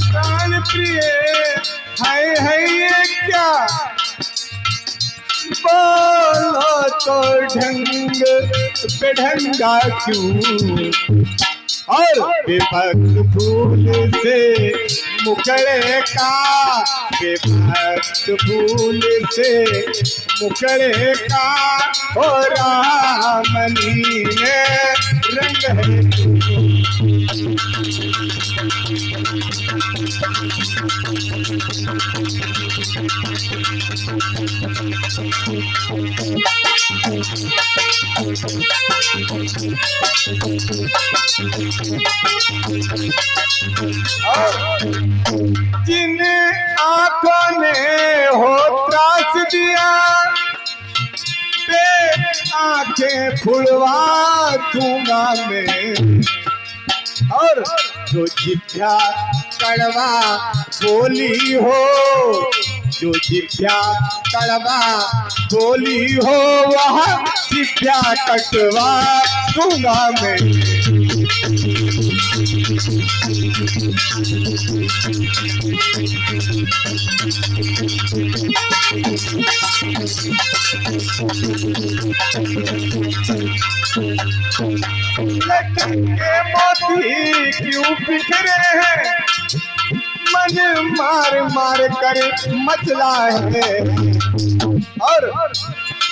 प्राण प्रिय, है ये क्या? बोलो तो ढंग बेढंगा क्यों? और विभक्त फूल से मुकड़े का, विभक्त फूल से मुकड़े का हो रामनी ने रंग है। जिन आंखों ने हो त्रास दिया, बे आंखें फुलवा दूंगा मैं। और जो जिभ्या कड़वा बोली हो, जो जिभ्या कड़वा बोली हो, वह जिभ्या कटवा दूंगा मैं। लटके मोती क्यों बिखरे हैं, मन मार मार कर मचला है। और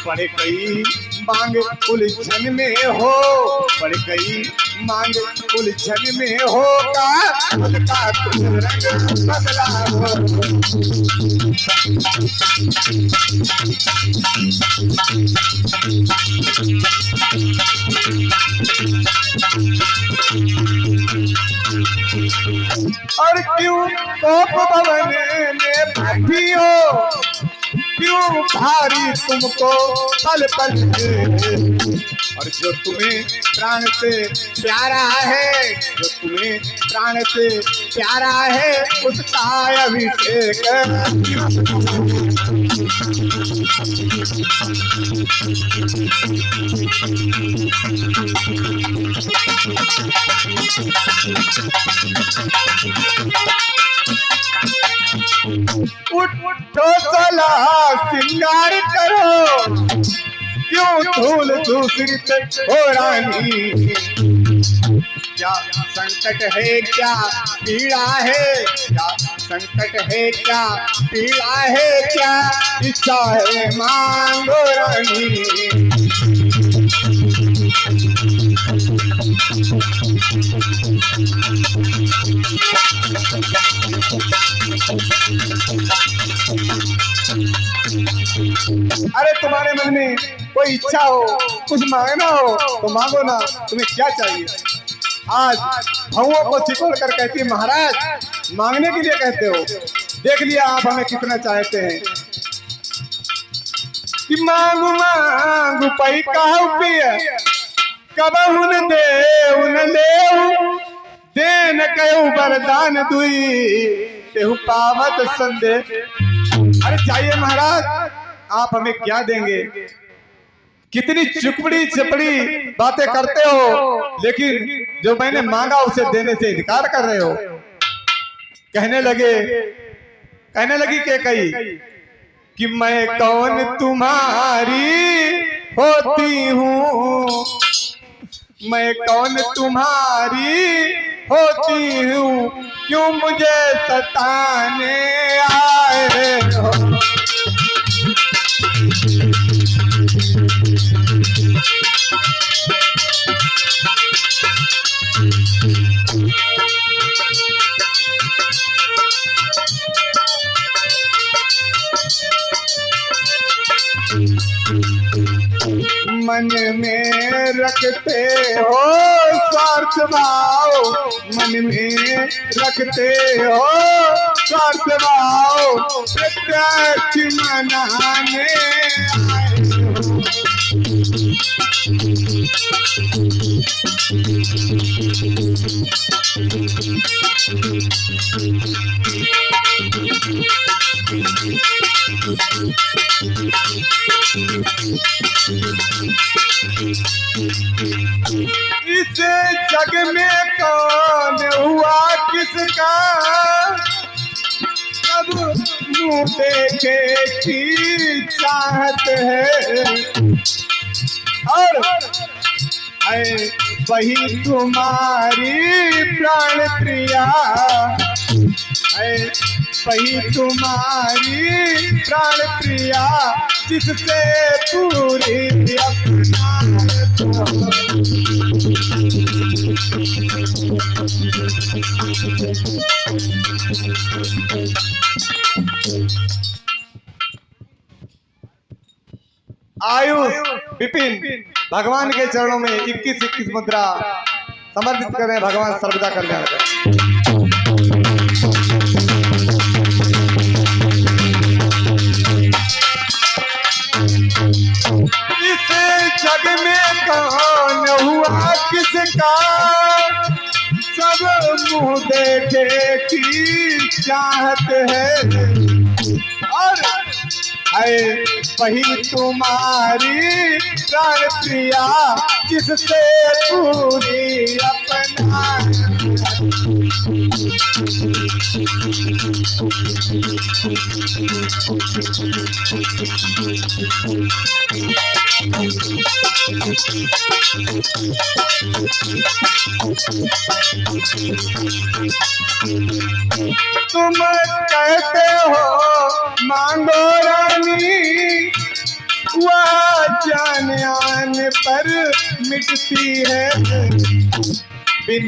पड़ गई मांग उलझन में हो, पड़ गई मांग उलझन में हो का कुछ रंग बदला हो। और क्यों कोप भवन में बैठी हो, क्यों भारी तुमको पल पल है। और जो तुम्हें प्राण से प्यारा है, जो तुम्हें प्राण से प्यारा है, उसका अभिषेक। उठो चला सिंगार करो, क्यों धूल दूसरी हो रानी। क्या संकट है, क्या पीड़ा है, क्या संकट है, क्या पीड़ा है, क्या इच्छा है मांगो रानी। अरे तुम्हारे मन में कोई इच्छा हो, कुछ मांगना हो तो मांगो ना, तुम्हें क्या चाहिए? आज भवों को चिकोड़ कर कहती है महाराज मांगने के लिए कहते हो, देख लिया आप हमें कितना चाहते हैं कि मांगू मांगू पई कहू पिया कब उन ले देन कहू वरदान दुई तेहु पावत संदेह। अरे चाहिए महाराज आप हमें क्या देंगे, कितनी चुपड़ी चपड़ी बातें करते हो, लेकिन जो मैंने मांगा उसे देने से इनकार कर रहे हो। कहने लगी के कही कि मैं कौन तुम्हारी होती हूँ, मैं कौन तुम्हारी होती हूँ, क्यों मुझे सताने आए हो। मन में रखते हो स्वार्थ भाव, मन में रखते हो स्वार्थ भाव, प्रत्यक्ष मनाने आए हो। इस जग में कौन हुआ किसका, सब मुँह देखे की चाहत है, और वही तुम्हारी प्राण प्रिया, वही तुम्हारी प्राण प्रिया, जिससे पूरी अपना आयुष विपिन भगवान के चरणों में 21-21 मुद्रा समर्पित करें। भगवान सर्वदा कल्याण करें। इस जग में कौन हुआ किसका, सब मुँह देखे की चाहत है, और वही तुम्हारी प्राण प्रिया, जिससे पूरी अपना तुम कहते हो मांगो रानी, वह जाने आने पर मिटती है, बिन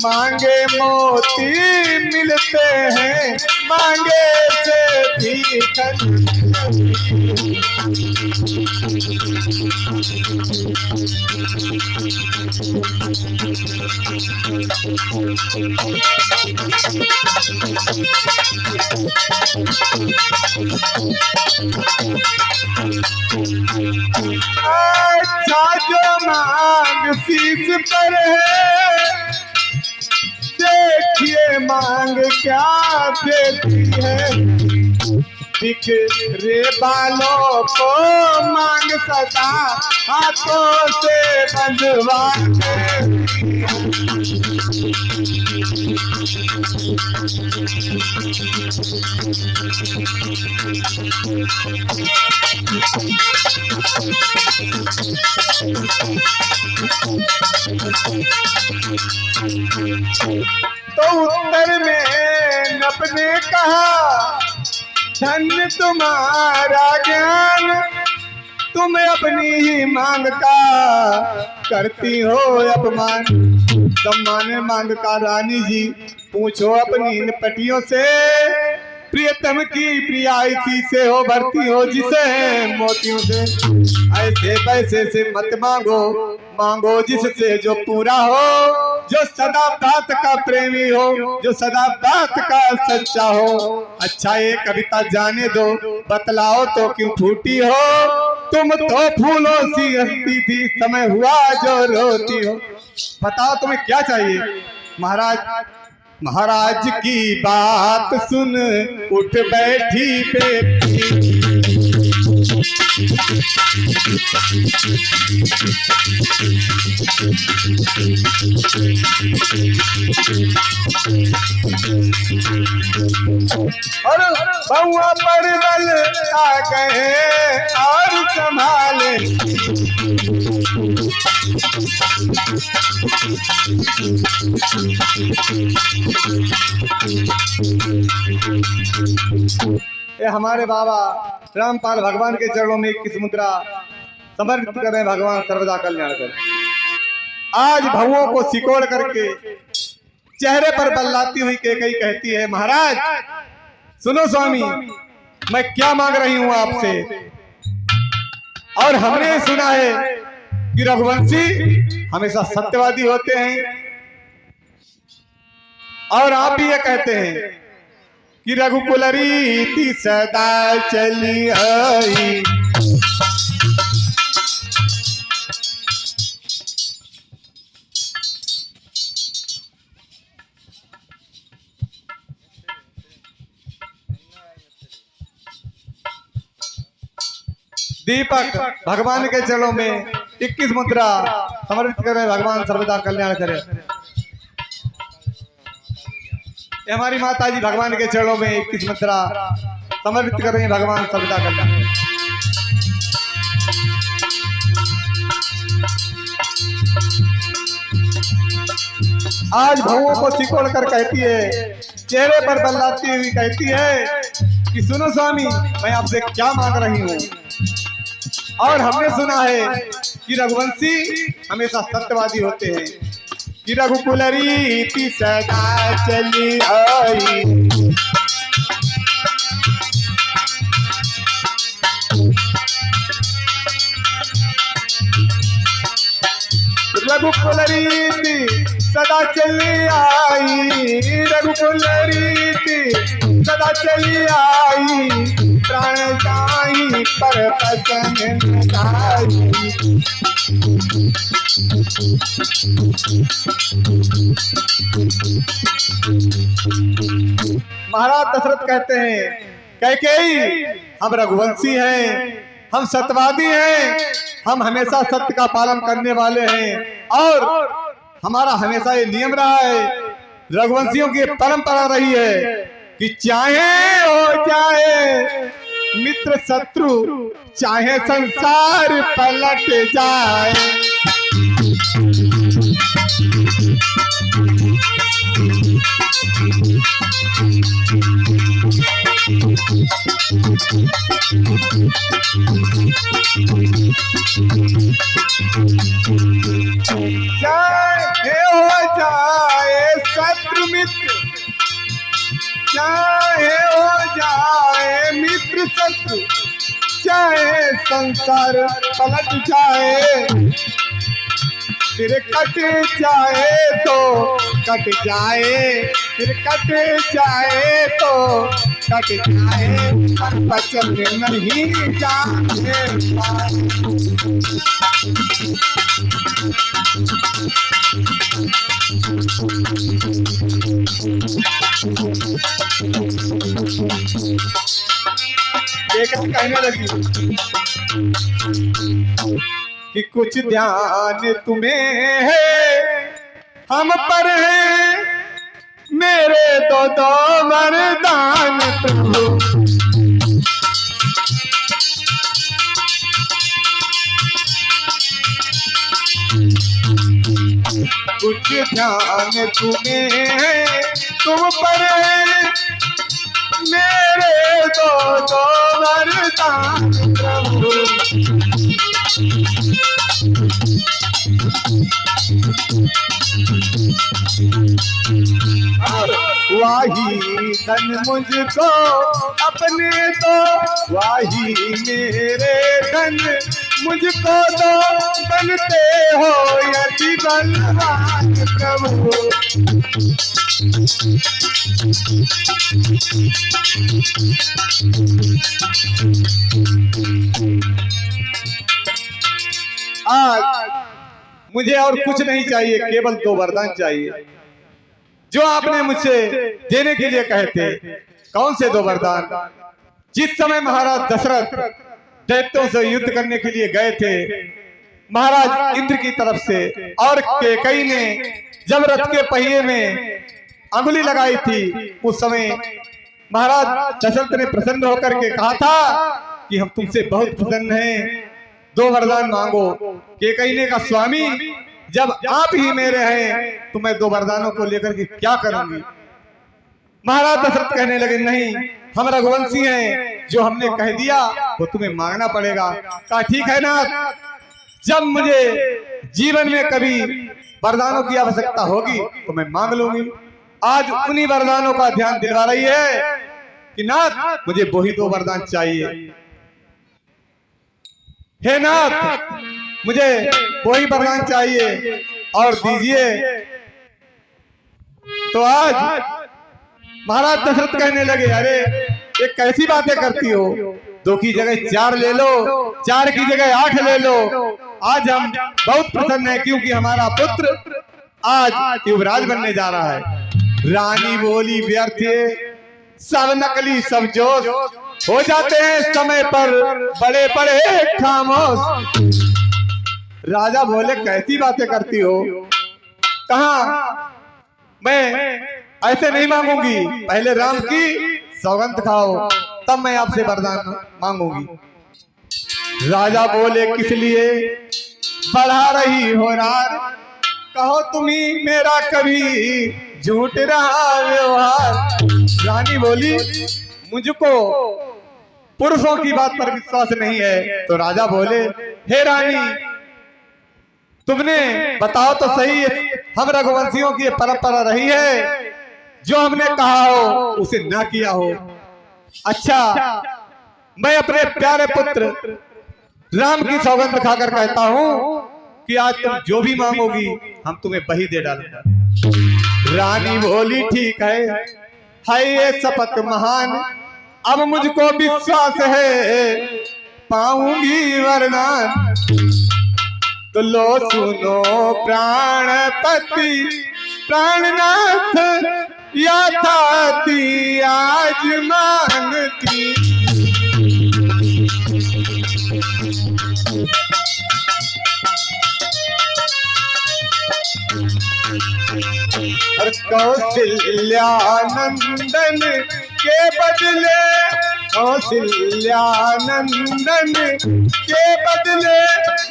मांगे मोती मिलते हैं, मांगे से भी अच्छा जो मांग शीश पर है, देखिए मांग क्या देती है, बिखरे बालों को मांग सदा हाथों से बंधवा तो उत्तर में नभ ने कहा, धन्य तुम्हारा ज्ञान, तुम अपनी ही मांग का करती हो अपमान। सम्मान मांग का रानी जी, पूछो अपनी इन पटियों से, प्रियतम की प्रियायती से हो भरती हो जिसे मोतियों से। ऐसे पैसे से मत मांगो, मांगो जिससे जो पूरा हो, जो सदा बात का प्रेमी हो, जो सदा बात का सच्चा हो। अच्छा ये कविता जाने दो, बतलाओ तो क्यों फूटी हो, तुम तो फूलों सी हंसती थी, समय हुआ जो रोती हो। बताओ तुम्हें क्या चाहिए। महाराज महाराज की बात सुन उठ बैठी बेटी। और बउआ पर बल आ गए और संभाले। ये हमारे बाबा रामपाल भगवान के चरणों में 21 मुद्रा समर्पित करें। भगवान सर्वदा कल्याण करें। आज भवों को सिकोड़ करके चेहरे पर बल्लाती हुई केकई कहती है, महाराज सुनो स्वामी, मैं क्या मांग रही हूं आपसे। और हमने सुना है कि रघुवंशी हमेशा सत्यवादी होते हैं, और आप भी ये कहते हैं कि रघुकुल रीति सदा चली आई। दीपक भगवान के चरणों में 21 मुद्रा समर्पित करें। भगवान सर्वदा कल्याण करे। हमारी माता जी भगवान के चरणों में 21 मुद्रा समर्पित करें। भगवान सर्वदा कल्याण करे। आज भवों को सिकोड़ कर कहती है, चेहरे पर बल्लाती हुई कहती है कि सुनो स्वामी, मैं आपसे क्या मांग रही हूँ। और हमने सुना है कि रघुवंशी हमेशा सत्यवादी होते हैं, कि रघुकुल रीति सदा चली आई। रघुकुल रीति सदा चली आई, रघुकुल रीति सदा चली आई, प्राण जाई पर पसन जाई। महाराज दशरथ कहते हैं, कैकेयी हम रघुवंशी हैं, हम सत्यवादी हैं, हम हमेशा सत्य का पालन करने वाले हैं, और हमारा हमेशा ये नियम रहा है, रघुवंशियों की परंपरा रही है कि चाहे हो जाए मित्र शत्रु, चाहे संसार पलट जाए। चाहे हो जाए शत्रु मित्र, चाहे हो जाए मित्र शत्रु, चाहे संसार पलट जाए, फिर कट जाए तो कट जाए, फिर कट जाए तो कट जाए, पर बचन नहीं जाने कहने लगी कि कुछ ध्यान तुम्हें है हम पर है, मेरे दो वरदान प्रभु। कुछ ध्यान तुम्हें है तुम पर है, मेरे दो वरदान प्रभु। वाही धन मुझको अपने दो, वाही मेरे धन मुझको तो बनते हो यदि बलवान प्रभु। आज मुझे और कुछ नहीं चाहिए, केवल 2 वरदान चाहिए जो आपने मुझसे देने के लिए कहे थे। कौन से 2 वरदान? जिस समय महाराज दशरथ दैत्यों से युद्ध करने के लिए गए थे महाराज इंद्र की तरफ से, और कैकेयी ने जब रथ के पहिए में अंगुली लगाई थी, उस समय महाराज दशरथ ने प्रसन्न होकर के कहा था कि हम तुमसे बहुत प्रसन्न हैं, 2 वरदान मांगो। कैकेयी ने कहा स्वामी जब आप ही मेरे हैं तो मैं 2 वरदानों को लेकर के क्या करूंगी। महाराज दशरथ कहने लगे नहीं, हम रघुवंशी हैं, जो हमने कह दिया वो तुम्हें मांगना पड़ेगा। कहा ठीक है ना, जब मुझे जीवन में कभी वरदानों की आवश्यकता होगी तो मैं मांग लूंगी। आज उन्हीं वरदानों का ध्यान दिलवा रही है कि नाथ मुझे वही 2 वरदान चाहिए। हे नाथ मुझे वही वरदान चाहिए और दीजिए। तो आज महाराज दशरथ कहने लगे अरे ये कैसी बातें करती हो, 2 की जगह 4 ले लो, 4 की जगह 8 ले लो। आज हम बहुत प्रसन्न हैं क्योंकि हमारा पुत्र आज युवराज बनने जा रहा है। रानी बोली व्यर्थ सब नकली सब जोश, हो जाते हैं समय पर बड़े बड़े खामोश। राजा बोले कैसी बातें करती हो, कहा मैं ऐसे नहीं मांगूंगी, पहले राम की सौगंध खाओ तब मैं आपसे वरदान मांगूंगी। राजा बोले किस लिए बढ़ा रही हो रार, कहो तुम्ही मेरा कभी झूठ रहा व्यवहार। रानी बोली मुझको पुरुषों की बात पर विश्वास नहीं है। तो राजा बोले हे रानी तुमने बताओ तो सही, हम रघुवंशियों की परंपरा रही है जो हमने कहा हो उसे ना किया हो। अच्छा मैं अपने प्यारे पुत्र राम की सौगंध खाकर कहता हूं कि आज तुम जो भी मांगोगी हम तुम्हें वही दे डालेंगे। रानी बोली ठीक है ये शपथ महान, अब मुझको विश्वास है पाऊंगी वरदान। तो लो सुनो प्राणपति प्राणनाथ या थाती आज मांगती। और कौशल्यानंदन के बदले, कौशल्यानंदन के बदले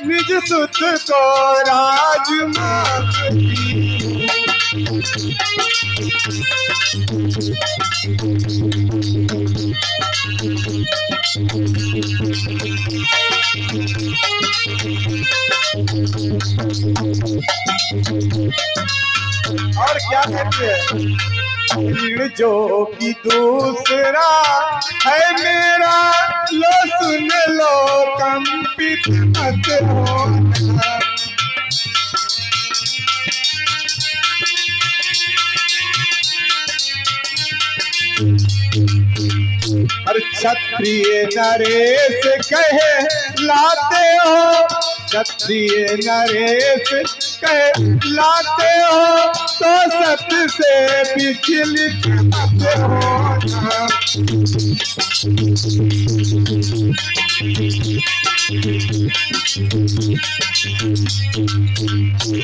निज सुत को राज मांगती। और क्या कहते हैं जो कि दूसरा है मेरा, लो सुन लो कंपित मत होना। और क्षत्रिय नरेश कहे लाते हो, क्षत्रिय नरेश कहे लाते हो तो सत्य से विचलित मत होना।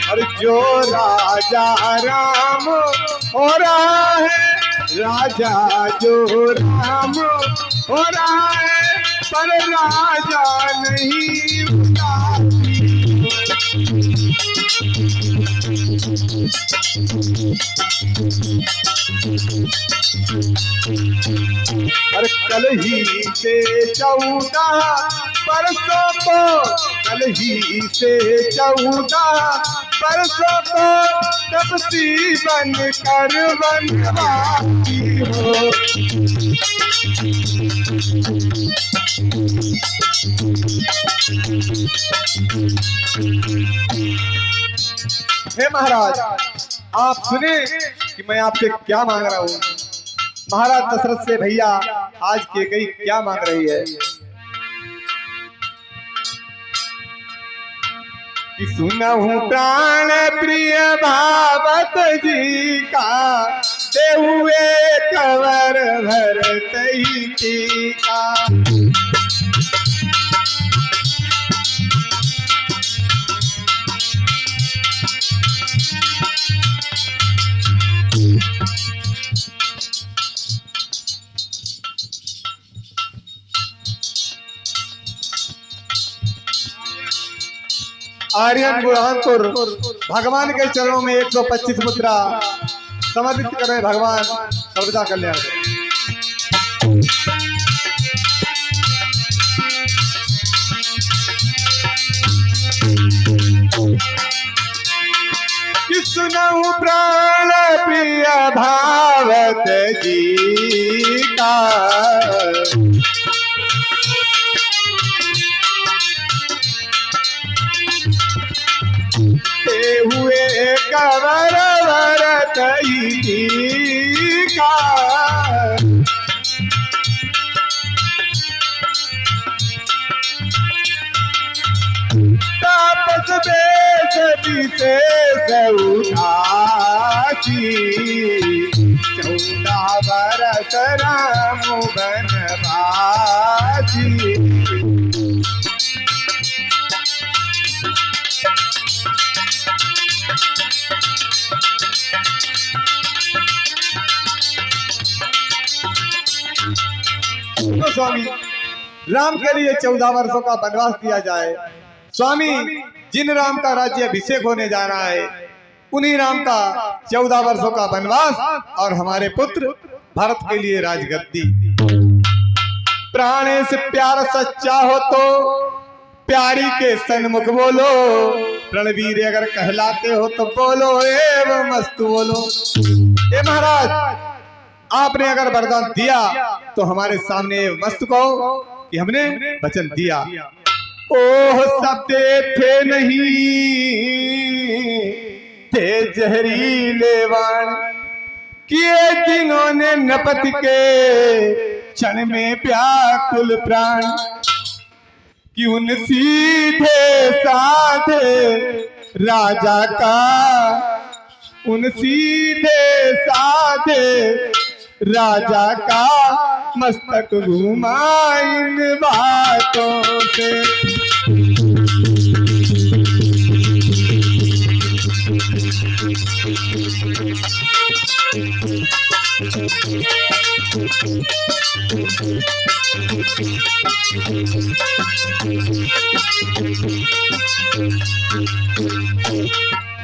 और जो राजा राम हो रहा है, राजा जो राम हो रहा है पर राजा नहीं उदासी। और कल ही से 14 परसों को, कल ही से 14 बरसों को तपसी बन कर वनवासी हो। हे महाराज, आप सुने कि मैं आपसे क्या मांग रहा हूँ। महाराज दशरथ से भैया आज के गई क्या मांग रही है कि सुनहु प्राण प्रिय भावत जी का दे हुए कवर भरत ही टीका। आर्यन बुरहानपुर भगवान के चरणों में 125 मुद्रा समर्पित करें। भगवान सर्वदा कल्याण कि सुनहु प्राण प्रिय भावत जी का हुए कवर भरत ही का। तापस बेश विशेष उदासी 14 बरस राम बनवासी। तो स्वामी, राम के लिए 14 वर्षों का वनवास दिया जाए। स्वामी, जिन राम का राज्य अभिषेक होने जा रहा है उन्हीं राम का 14 वर्षों का वनवास और हमारे पुत्र भरत के लिए राजगद्दी। प्राण से प्यार सच्चा हो तो प्यारी के सन्मुख बोलो, रणवीर अगर कहलाते हो तो बोलो एवं मस्तु बोलो। ए महाराज, आपने अगर वरदान दिया तो हमारे सामने मस्त कहो कि हमने वचन दिया। ओह सत्य थे नहीं थे जहरीले वाण, किए जिन्होंने नपत के क्षण में व्याकुल प्राण। कि उन सीधे साधे राजा का, उन सीधे साधे राजा का मस्तक घुमा इन बातों से।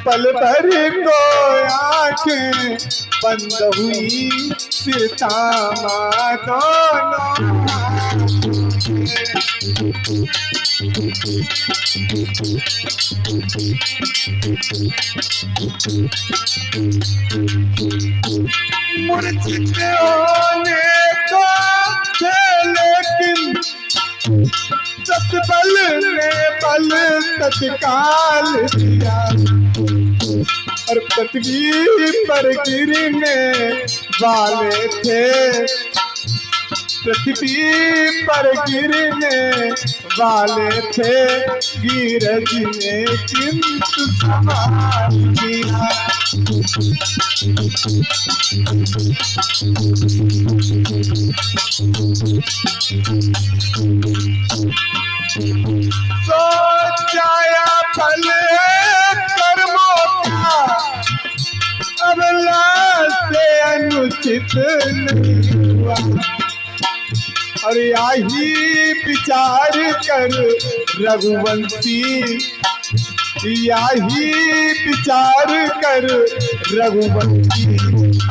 पल भर को आंखें बंद हुई, फिर थामा दोनों मूर्छित होने को थे लेकिन सतबल ने बल तत्काल दिया। और पृथ्वी पर गिरने वाले थे, पृथ्वी पर गिरने वाले थे, गिरज ने किंतु संभाल दिया। सोचाया फल कर्मों का अब से अनुचित नहीं हुआ। और यही विचार कर रघुवंशी, यही विचार कर रघुवंशी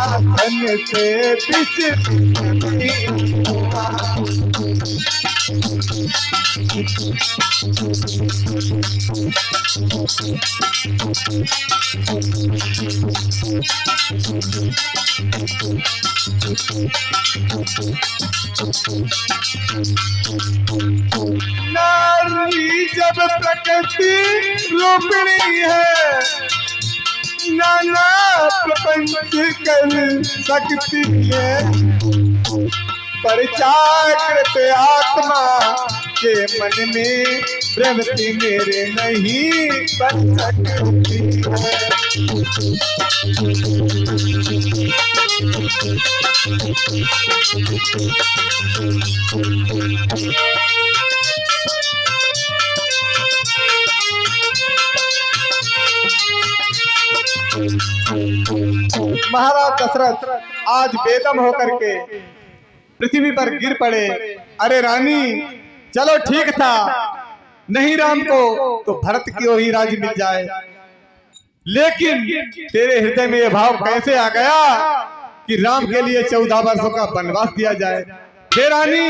आसन से बिछ नारी जब प्रकृति रूपिणी है, नाना प्रपंच कर सकती है, पर जागृत आत्मा के मन में प्रवृत्ति मेरे नहीं बन सकती महाराज दशरथ आज बेदम होकर के पृथ्वी पर गिर पड़े। अरे रानी, चलो ठीक था, नहीं राम को तो भरत की ही राज्य मिल जाए, लेकिन तेरे हृदय में यह भाव कैसे आ गया कि राम के लिए 14 वर्षों का वनवास दिया जाए? हे रानी,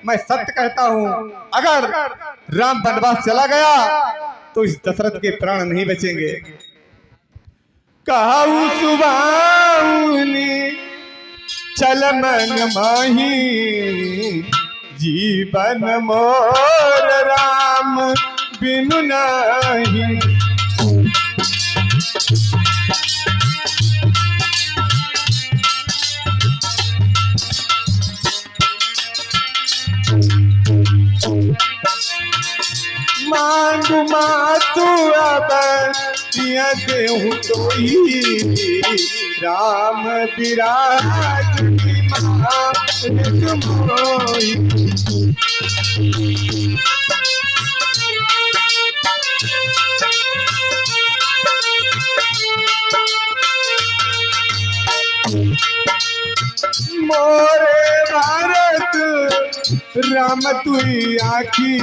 मैं सत्य कहता हूं, अगर राम वनवास चला गया तो इस दशरथ के प्राण नहीं बचेंगे। कहू सुबाउनी चल मन माही, जीवन मोर राम बिनु नाही। मांगू मातु अब देहूं तो ही, राम विराज की मोही। मोरे भारत राम तुई आखी,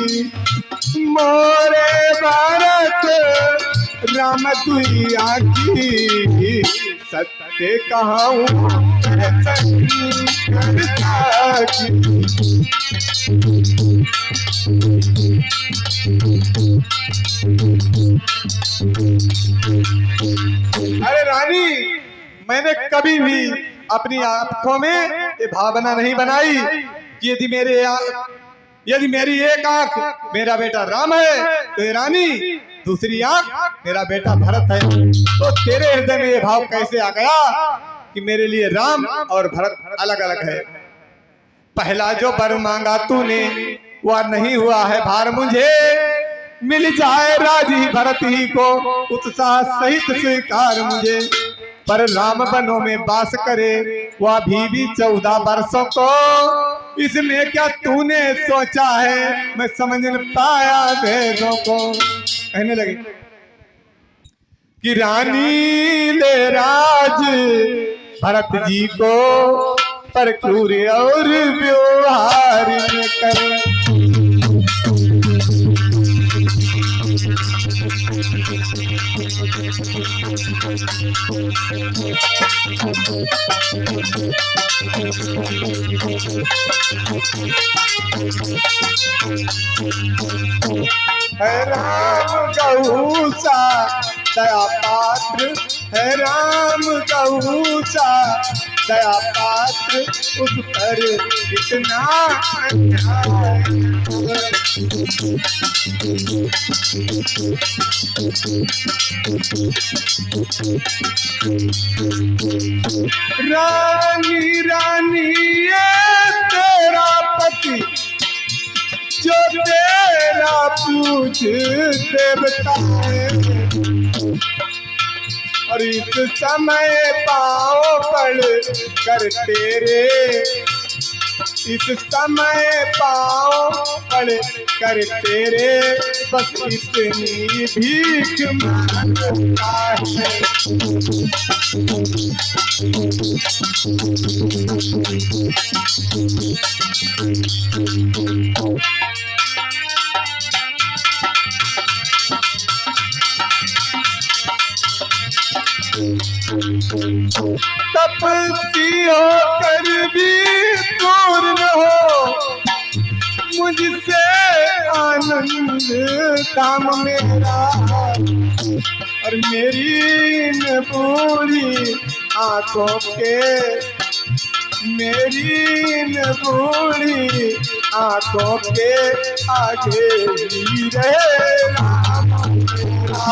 मोरे भारत राम तुई आखी, सत्य कहूँ अरे रानी, मैंने कभी भी अपनी आंखों में ये भावना नहीं बनाई कि यदि मेरी एक आंख मेरा बेटा राम है तो ये रानी, दूसरी आंख मेरा बेटा भरत है, तो तेरे हृदय में ये भाव कैसे आ गया कि मेरे लिए राम और भरत अलग अलग है? पहला जो वर मांगा तूने वह नहीं हुआ है भार मुझे, मिल जाए राजी भरत ही को उत्साह सहित स्वीकार मुझे, पर राम वनों में वास करे वह भी 14 वर्षों को, इसमें क्या तूने सोचा है मैं समझ न पाया भेदों को। कहने लगे कि रानी ले राज भरत जी को, पर क्रूर और व्यवहार न कर। है राम गऊ सा दया पात्र, है राम गऊ सा दया पात्र, उस पर इतना अन्याय। रानी रानी ये तेरा पति जो तेरा पूज देवता है, और इस समय पाँव पड़ कर तेरे, इस समय पाँव पड़ कर तेरे, बस इतनी भीख मांगता है। तपस्वी होकर भी दूर न हो, मुझसे आनंद काम मेरा, और मेरी इन बूढ़ी आंखों के, मेरी इन बूढ़ी आंखों के आगे ही रहे राम मेरा।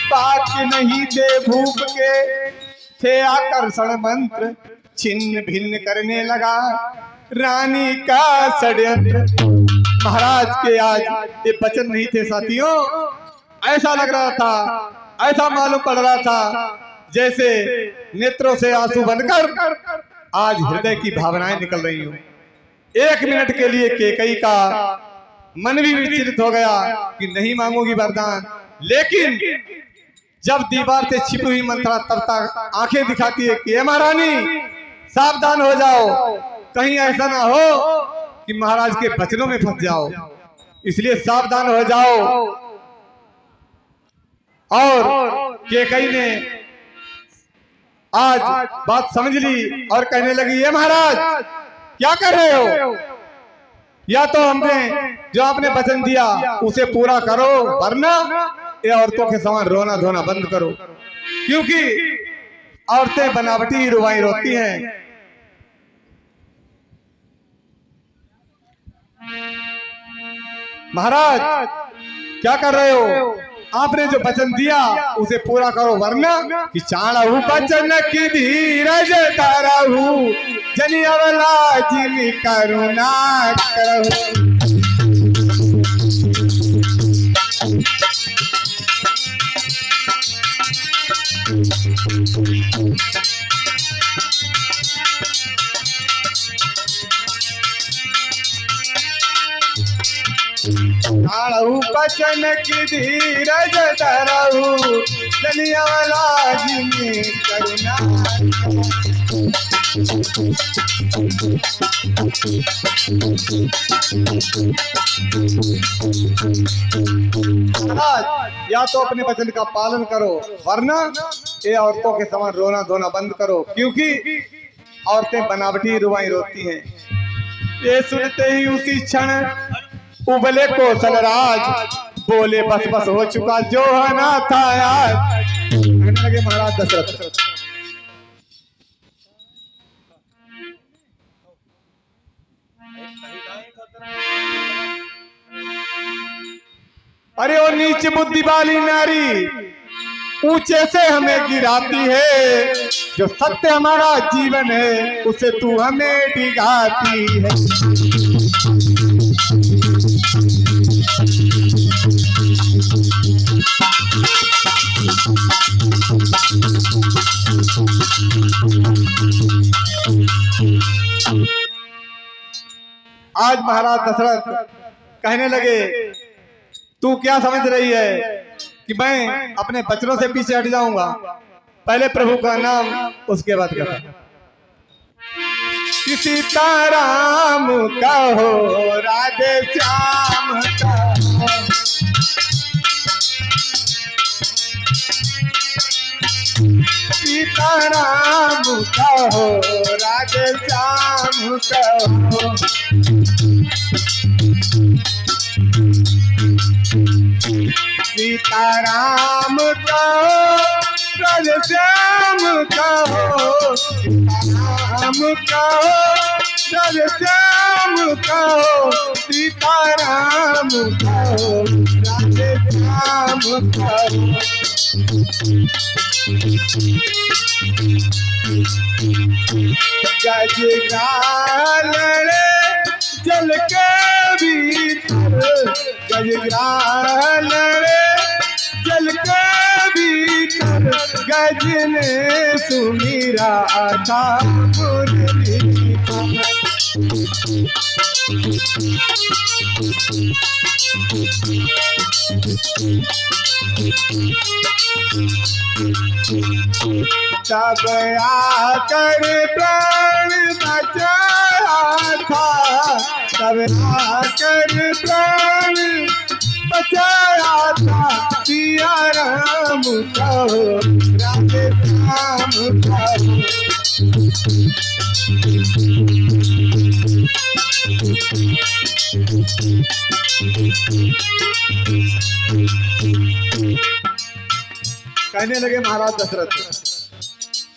बात नहीं दे भूप के थे आकर्षण मंत्र, छिन्न भिन्न करने लगा रानी का षड्यंत्र। महाराज के आज ये वचन नहीं थे साथियों, ऐसा लग रहा था, ऐसा मालूम पड़ रहा था जैसे नेत्रों से आंसू बनकर आज हृदय की भावनाएं निकल रही हो। एक मिनट के लिए केकई का मन भी विचलित हो गया कि नहीं मांगूंगी वरदान, लेकिन जब दीवार से छिपी हुई मंत्रा तब तक आंखें दिखाती है कि महारानी सावधान हो जाओ, कहीं ऐसा ना हो कि महाराज के वचनों में फंस जाओ, इसलिए सावधान हो जाओ। और केकई ने आज बात समझ ली और कहने लगी, ये महाराज क्या कर रहे हो, या तो हमने जो आपने वचन दिया उसे पूरा करो, वरना ये औरतों के समान रोना धोना बंद करो, क्योंकि औरतें बनावटी रुवाई रोती हैं। महाराज क्या कर रहे हो, आपने जो वचन दिया उसे पूरा करो, वरना कि चाणहु वचन की धीरज धरहु, जनियवला जिन करुणा करहु। चाणहु वचन की धीरज धरहु, जनियवला जिन करुणा। या तो अपने वचन का पालन करो, वरना ये औरतों के समान रोना धोना बंद करो, क्योंकि औरतें बनावटी रुवाई रोती हैं। ये सुनते ही उसी क्षण उबले कौशल राज बोले, बस बस हो चुका जो होना था आज। कहने लगे महाराज दशरथ, अरे वो नीच बुद्धि वाली नारी ऊंचे से हमें गिराती है, जो सत्य हमारा जीवन है उसे तू हमें डिगाती है। आज महाराज दशरथ कहने लगे, तू क्या समझ रही है कि मैं अपने वचनों से पीछे हट जाऊंगा? पहले प्रभु का नाम, उसके बाद कथा। सीताराम कहो, राधे श्याम कहो, सीताराम कहो, राधे श्याम कहो। सीताराम कहो, राधे श्याम कहो, सीताराम कहो, राधे श्याम कहो, सीताराम कहो, राधे श्याम कहो। गजराल जल के भीतर, गजराल जल के भीतर, गजने सुमीरा था मुरली पर। तब आकर प्राण बचाया था, तब आकर प्राण बचाया था सिया राम कहो, राधे श्याम कहो। कहने लगे महाराज दशरथ,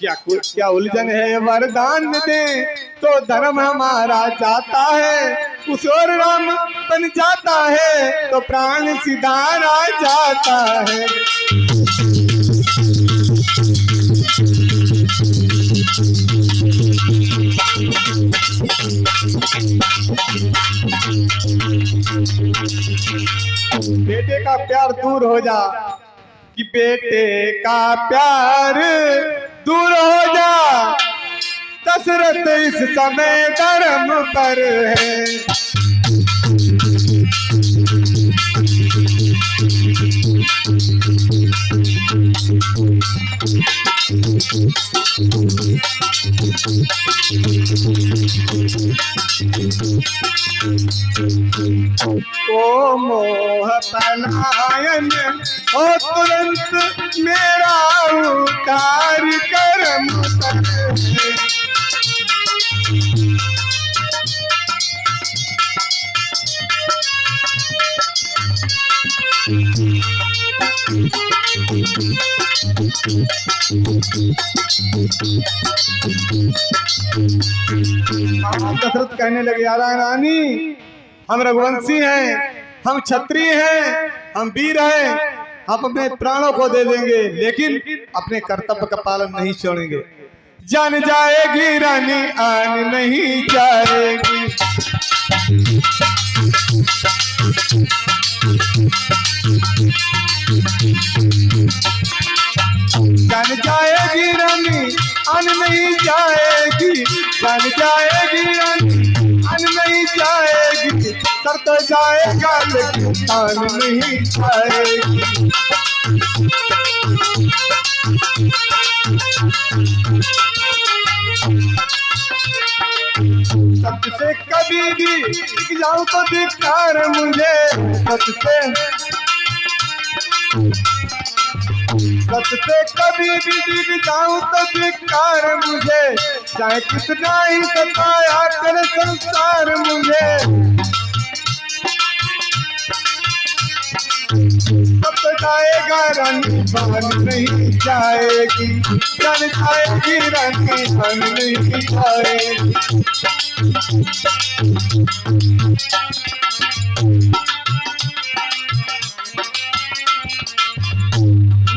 क्या उलझन है, वरदान दे तो धर्म हमारा जाता है, उस और राम बन जाता है तो प्राण सिधारा जाता है। बेटे का प्यार दूर हो जा, कि बेटे का प्यार दूर हो जा, दशरथ इस समय धर्म पर है। ओ मोह पलायन ओ तुरंत मेरा उतार करम कर। दशरथ कहने लगे, यारा रानी, हम रघुवंशी हैं, हम क्षत्रिय हैं, हम वीर हैं, हम अपने प्राणों को दे देंगे, लेकिन अपने कर्तव्य का पालन नहीं छोड़ेंगे। जान जाएगी रानी आन नहीं जाएगी, जान जाएगी रानी आन नहीं जाएगी, जान जाएगी रानी आन नहीं जाएगी, सर तो जाएगा लेकिन आन नहीं जाएगी। सबसे कभी भी दिख जाऊं तो धिक्कार मुझे, सबसे कभी भी दिख जाऊं तो धिक्कार मुझे, चाहे कितना ही सताया कर संसार मुझे। सब जाएगा रानी बन नहीं जाएगी, जान जाएगी रानी बन नहीं जाएगी।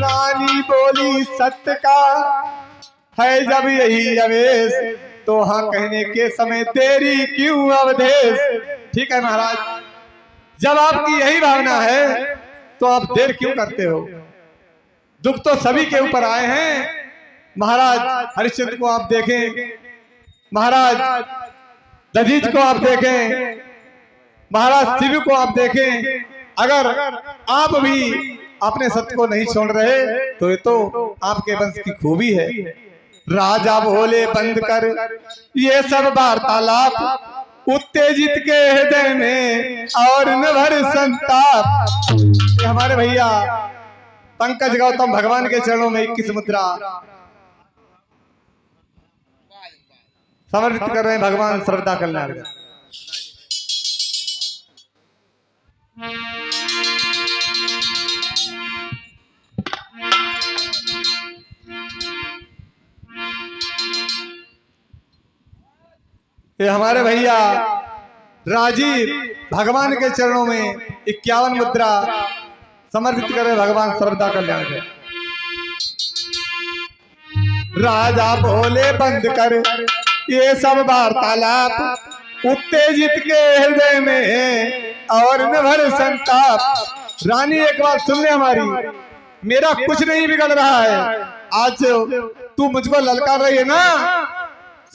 रानी बोली, सत्य का है जब यही अवेश, तो हाँ कहने के समय तेरी क्यों अवधेश। ठीक है महाराज, जब आपकी यही भावना है तो आप देर क्यों करते हो? दुख तो सभी के ऊपर आए हैं। महाराज हरिश्चंद्र को आप देखें, महाराज दधीच को आप देखें, महाराज शिव को आप देखें। अगर आप भी अपने सत्य को नहीं छोड़ रहे तो ये तो आपके वंश की खूबी है। राजा बोले, बंद कर ये सब वार्तालाप, उत्तेजित के हृदय में और न भर संताप। ये हमारे भैया पंकज गौतम भगवान के चरणों में 21 मुद्रा समर्पित कर रहे हैं भगवान श्रद्धा कल्याण। ये हमारे भैया राजीव भगवान के चरणों में 51 मुद्रा समर्पित करें भगवान श्रद्धा कल्याण के। राजा बोले, बंद कर ये सब वार्तालाप, उत्तेजित के हृदय में है और न भर संताप। रानी एक बात सुन ले हमारी, मेरा कुछ नहीं बिगड़ रहा है। आज तू मुझको ललकार रही है ना,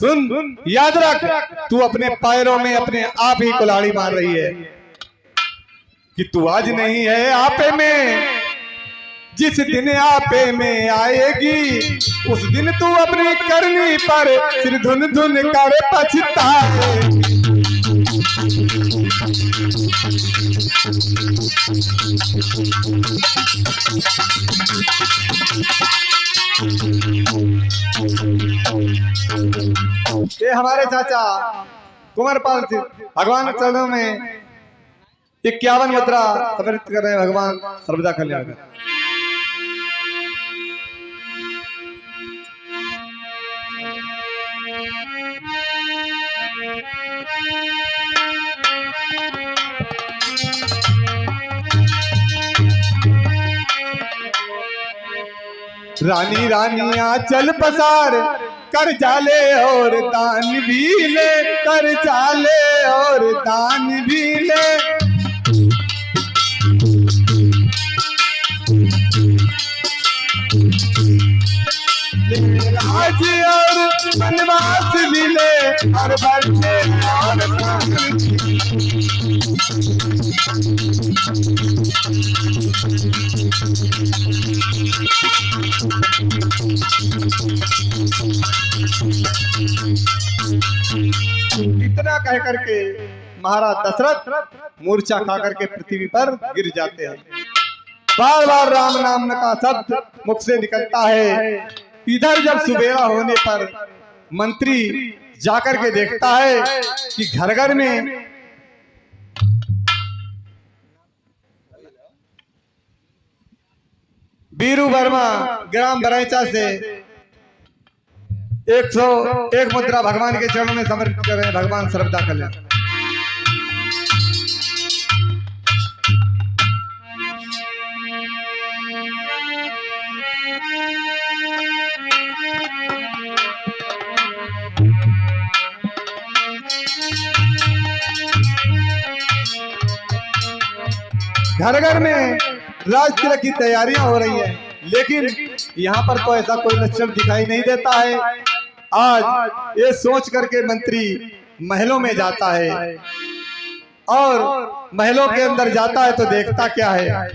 सुन याद रख, तू अपने पैरों में अपने आप ही कुल्हाड़ी मार रही है कि तू आज नहीं है आपे में। जिस दिन आपे में आएगी उस दिन तू अपनी करनी पर सिर धुन धुन कर पछताएगी। ये हमारे चाचा कुंवरपाल जी भगवान के चरणों में 51 मुद्रा समर्पित कर रहे हैं। भगवान सर्वदा कल्याण करें। रानी रानिया चल पसार कर जाले और दान भी ले, कर जाले और दान भी ले। राज और वनवास भी ले और बरसे और इतना कह करके महाराज दशरथ मूर्छा खा करके पृथ्वी पर गिर जाते हैं। बार बार राम नाम का शब्द मुख से निकलता है। इधर जब सुबेरा होने पर मंत्री जाकर के देखता है कि घर घर में बीरू वर्मा ग्राम बरैचा से 101 मुद्रा भगवान के चरणों में समर्पित कर रहे हैं। भगवान सर्वदा कल्याण। घर घर में राज तिलक की तैयारियां हो रही हैं, लेकिन यहाँ पर तो ऐसा कोई लक्षण दिखाई नहीं देता है। आज ये सोच करके मंत्री महलों में जाता है और महलों के अंदर जाता है तो देखता क्या है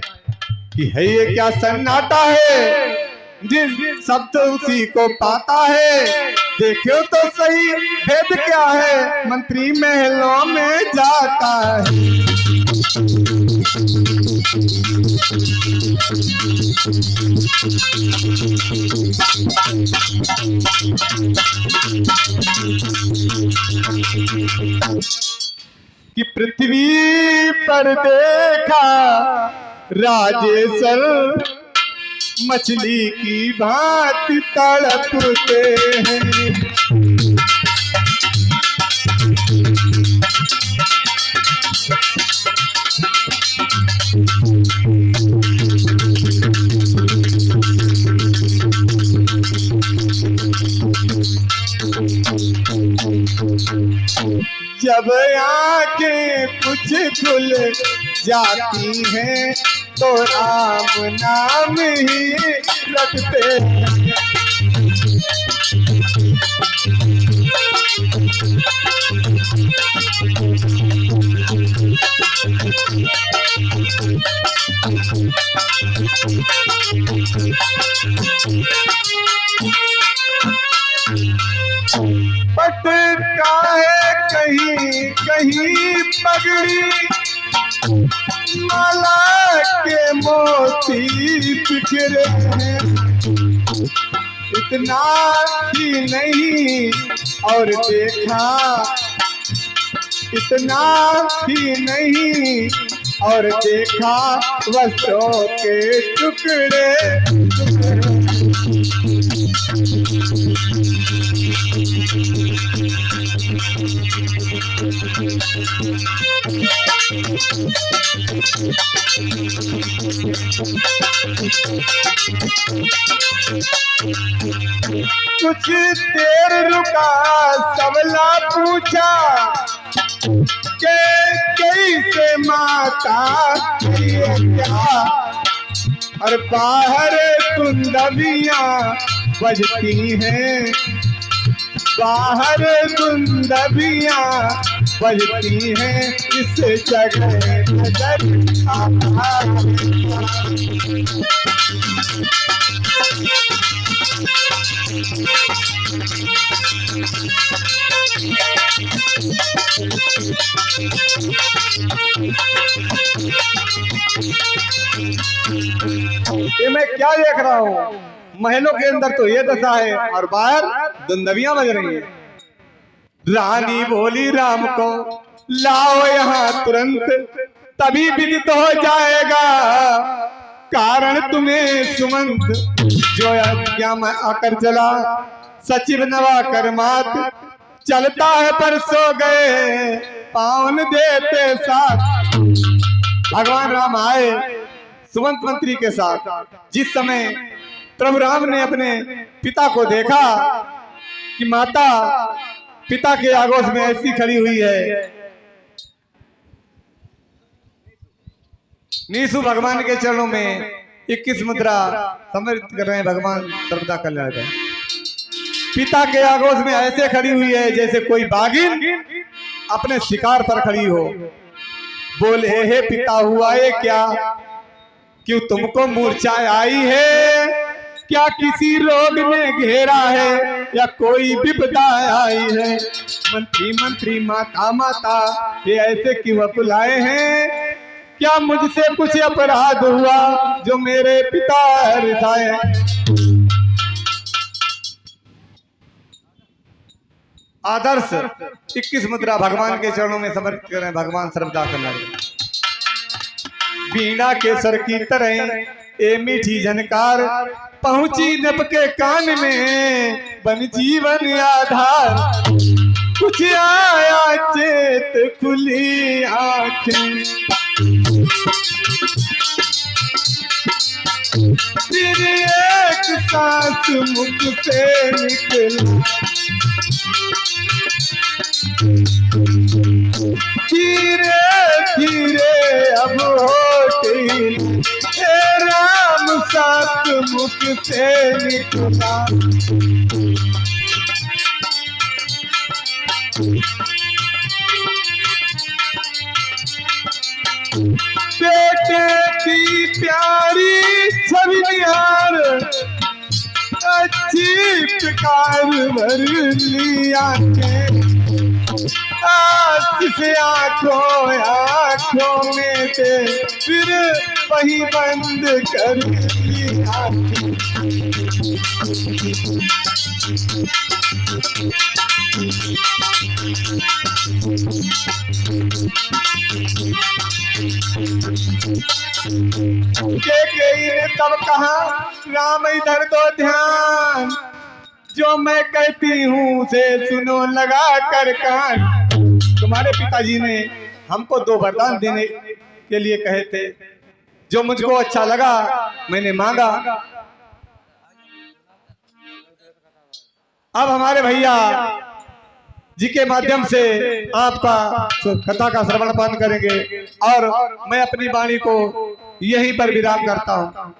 कि है ये क्या सन्नाटा है, जिस शब्द उसी को पाता है। देखो तो सही भेद क्या है, मंत्री महलों में जाता है। कि पृथ्वी पर देखा राजेश्वर मछली की भांति तड़पते हैं। जब आंखें कुछ खुल जाती हैं तो राम नाम ही रखते हैं। पटका है कहीं कहीं पगड़ी, माला के मोती बिखरे हैं। इतना ही नहीं और देखा, इतना ही नहीं और देखा वस्त्रों के टुकड़े कुछ देर रुका, सबला पूछा के कैसे माता ये क्या, और बाहर कुंदबियां बजती हैं, बाहर कुंदबियां बजती हैं। इस जगह नजर आता ये मैं क्या देख रहा हूँ? महलों के अंदर तो ये दशा है और बाहर दुंदबियां बज रही है। रानी बोली राम को लाओ यहाँ तुरंत, तभी विदित हो जाएगा कारण तुम्हें सुमंत। जो क्या मैं आकर चला सचिव नवा कर मात, चलता है पर सो गए पावन देते साथ। भगवान राम आए सुमंत मंत्री के साथ। जिस समय प्रभु राम ने अपने पिता को देखा कि माता पिता के आगोश में ऐसी खड़ी हुई है, नीसु भगवान के चरणों में 21 मुद्रा समर्पित कर रहे हैं। भगवान सर्वदा कल्याण करें। पिता के आगोश में ऐसे खड़ी हुई है जैसे कोई बाघिन अपने शिकार पर खड़ी हो। बोले हे पिता हुआ है क्या, क्यों तुमको मूर्छा आई है? क्या किसी रोग ने घेरा है या कोई विपदा आई है? मंत्री मंत्री माता माता ये ऐसे क्यों बुलाए हैं? क्या मुझसे कुछ अपराध हुआ जो मेरे पिता हृदय? आदर्श 21 मुद्रा भगवान के चरणों में समर्पित करें। भगवान सर्वदा कल्याण करें। बीणा के सर की तरह ए मीठी झनकार, पहुंची नभ के कान में बन जीवन आधार। कुछ आया चेत खुली आंखें, फिर एक सांस मुख से निकला। धीरे धीरे अब होती राम सात मुख से निकला। बेटे की प्यारी छवि निहार, अच्छी प्रकार भर ली आंखें। से आंखों में से फिर वही बंद कर ली आंखें। ने तब कहा राम इधर दो ध्यान, जो मैं कहती हूँ से सुनो लगा कर कान। तुम्हारे पिताजी ने हमको 2 वरदान देने के लिए कहे थे, जो मुझको अच्छा लगा मैंने मांगा। अब हमारे भैया जी के माध्यम से आपका कथा का श्रवण पान करेंगे और मैं अपनी वाणी को यहीं पर विराम करता हूँ।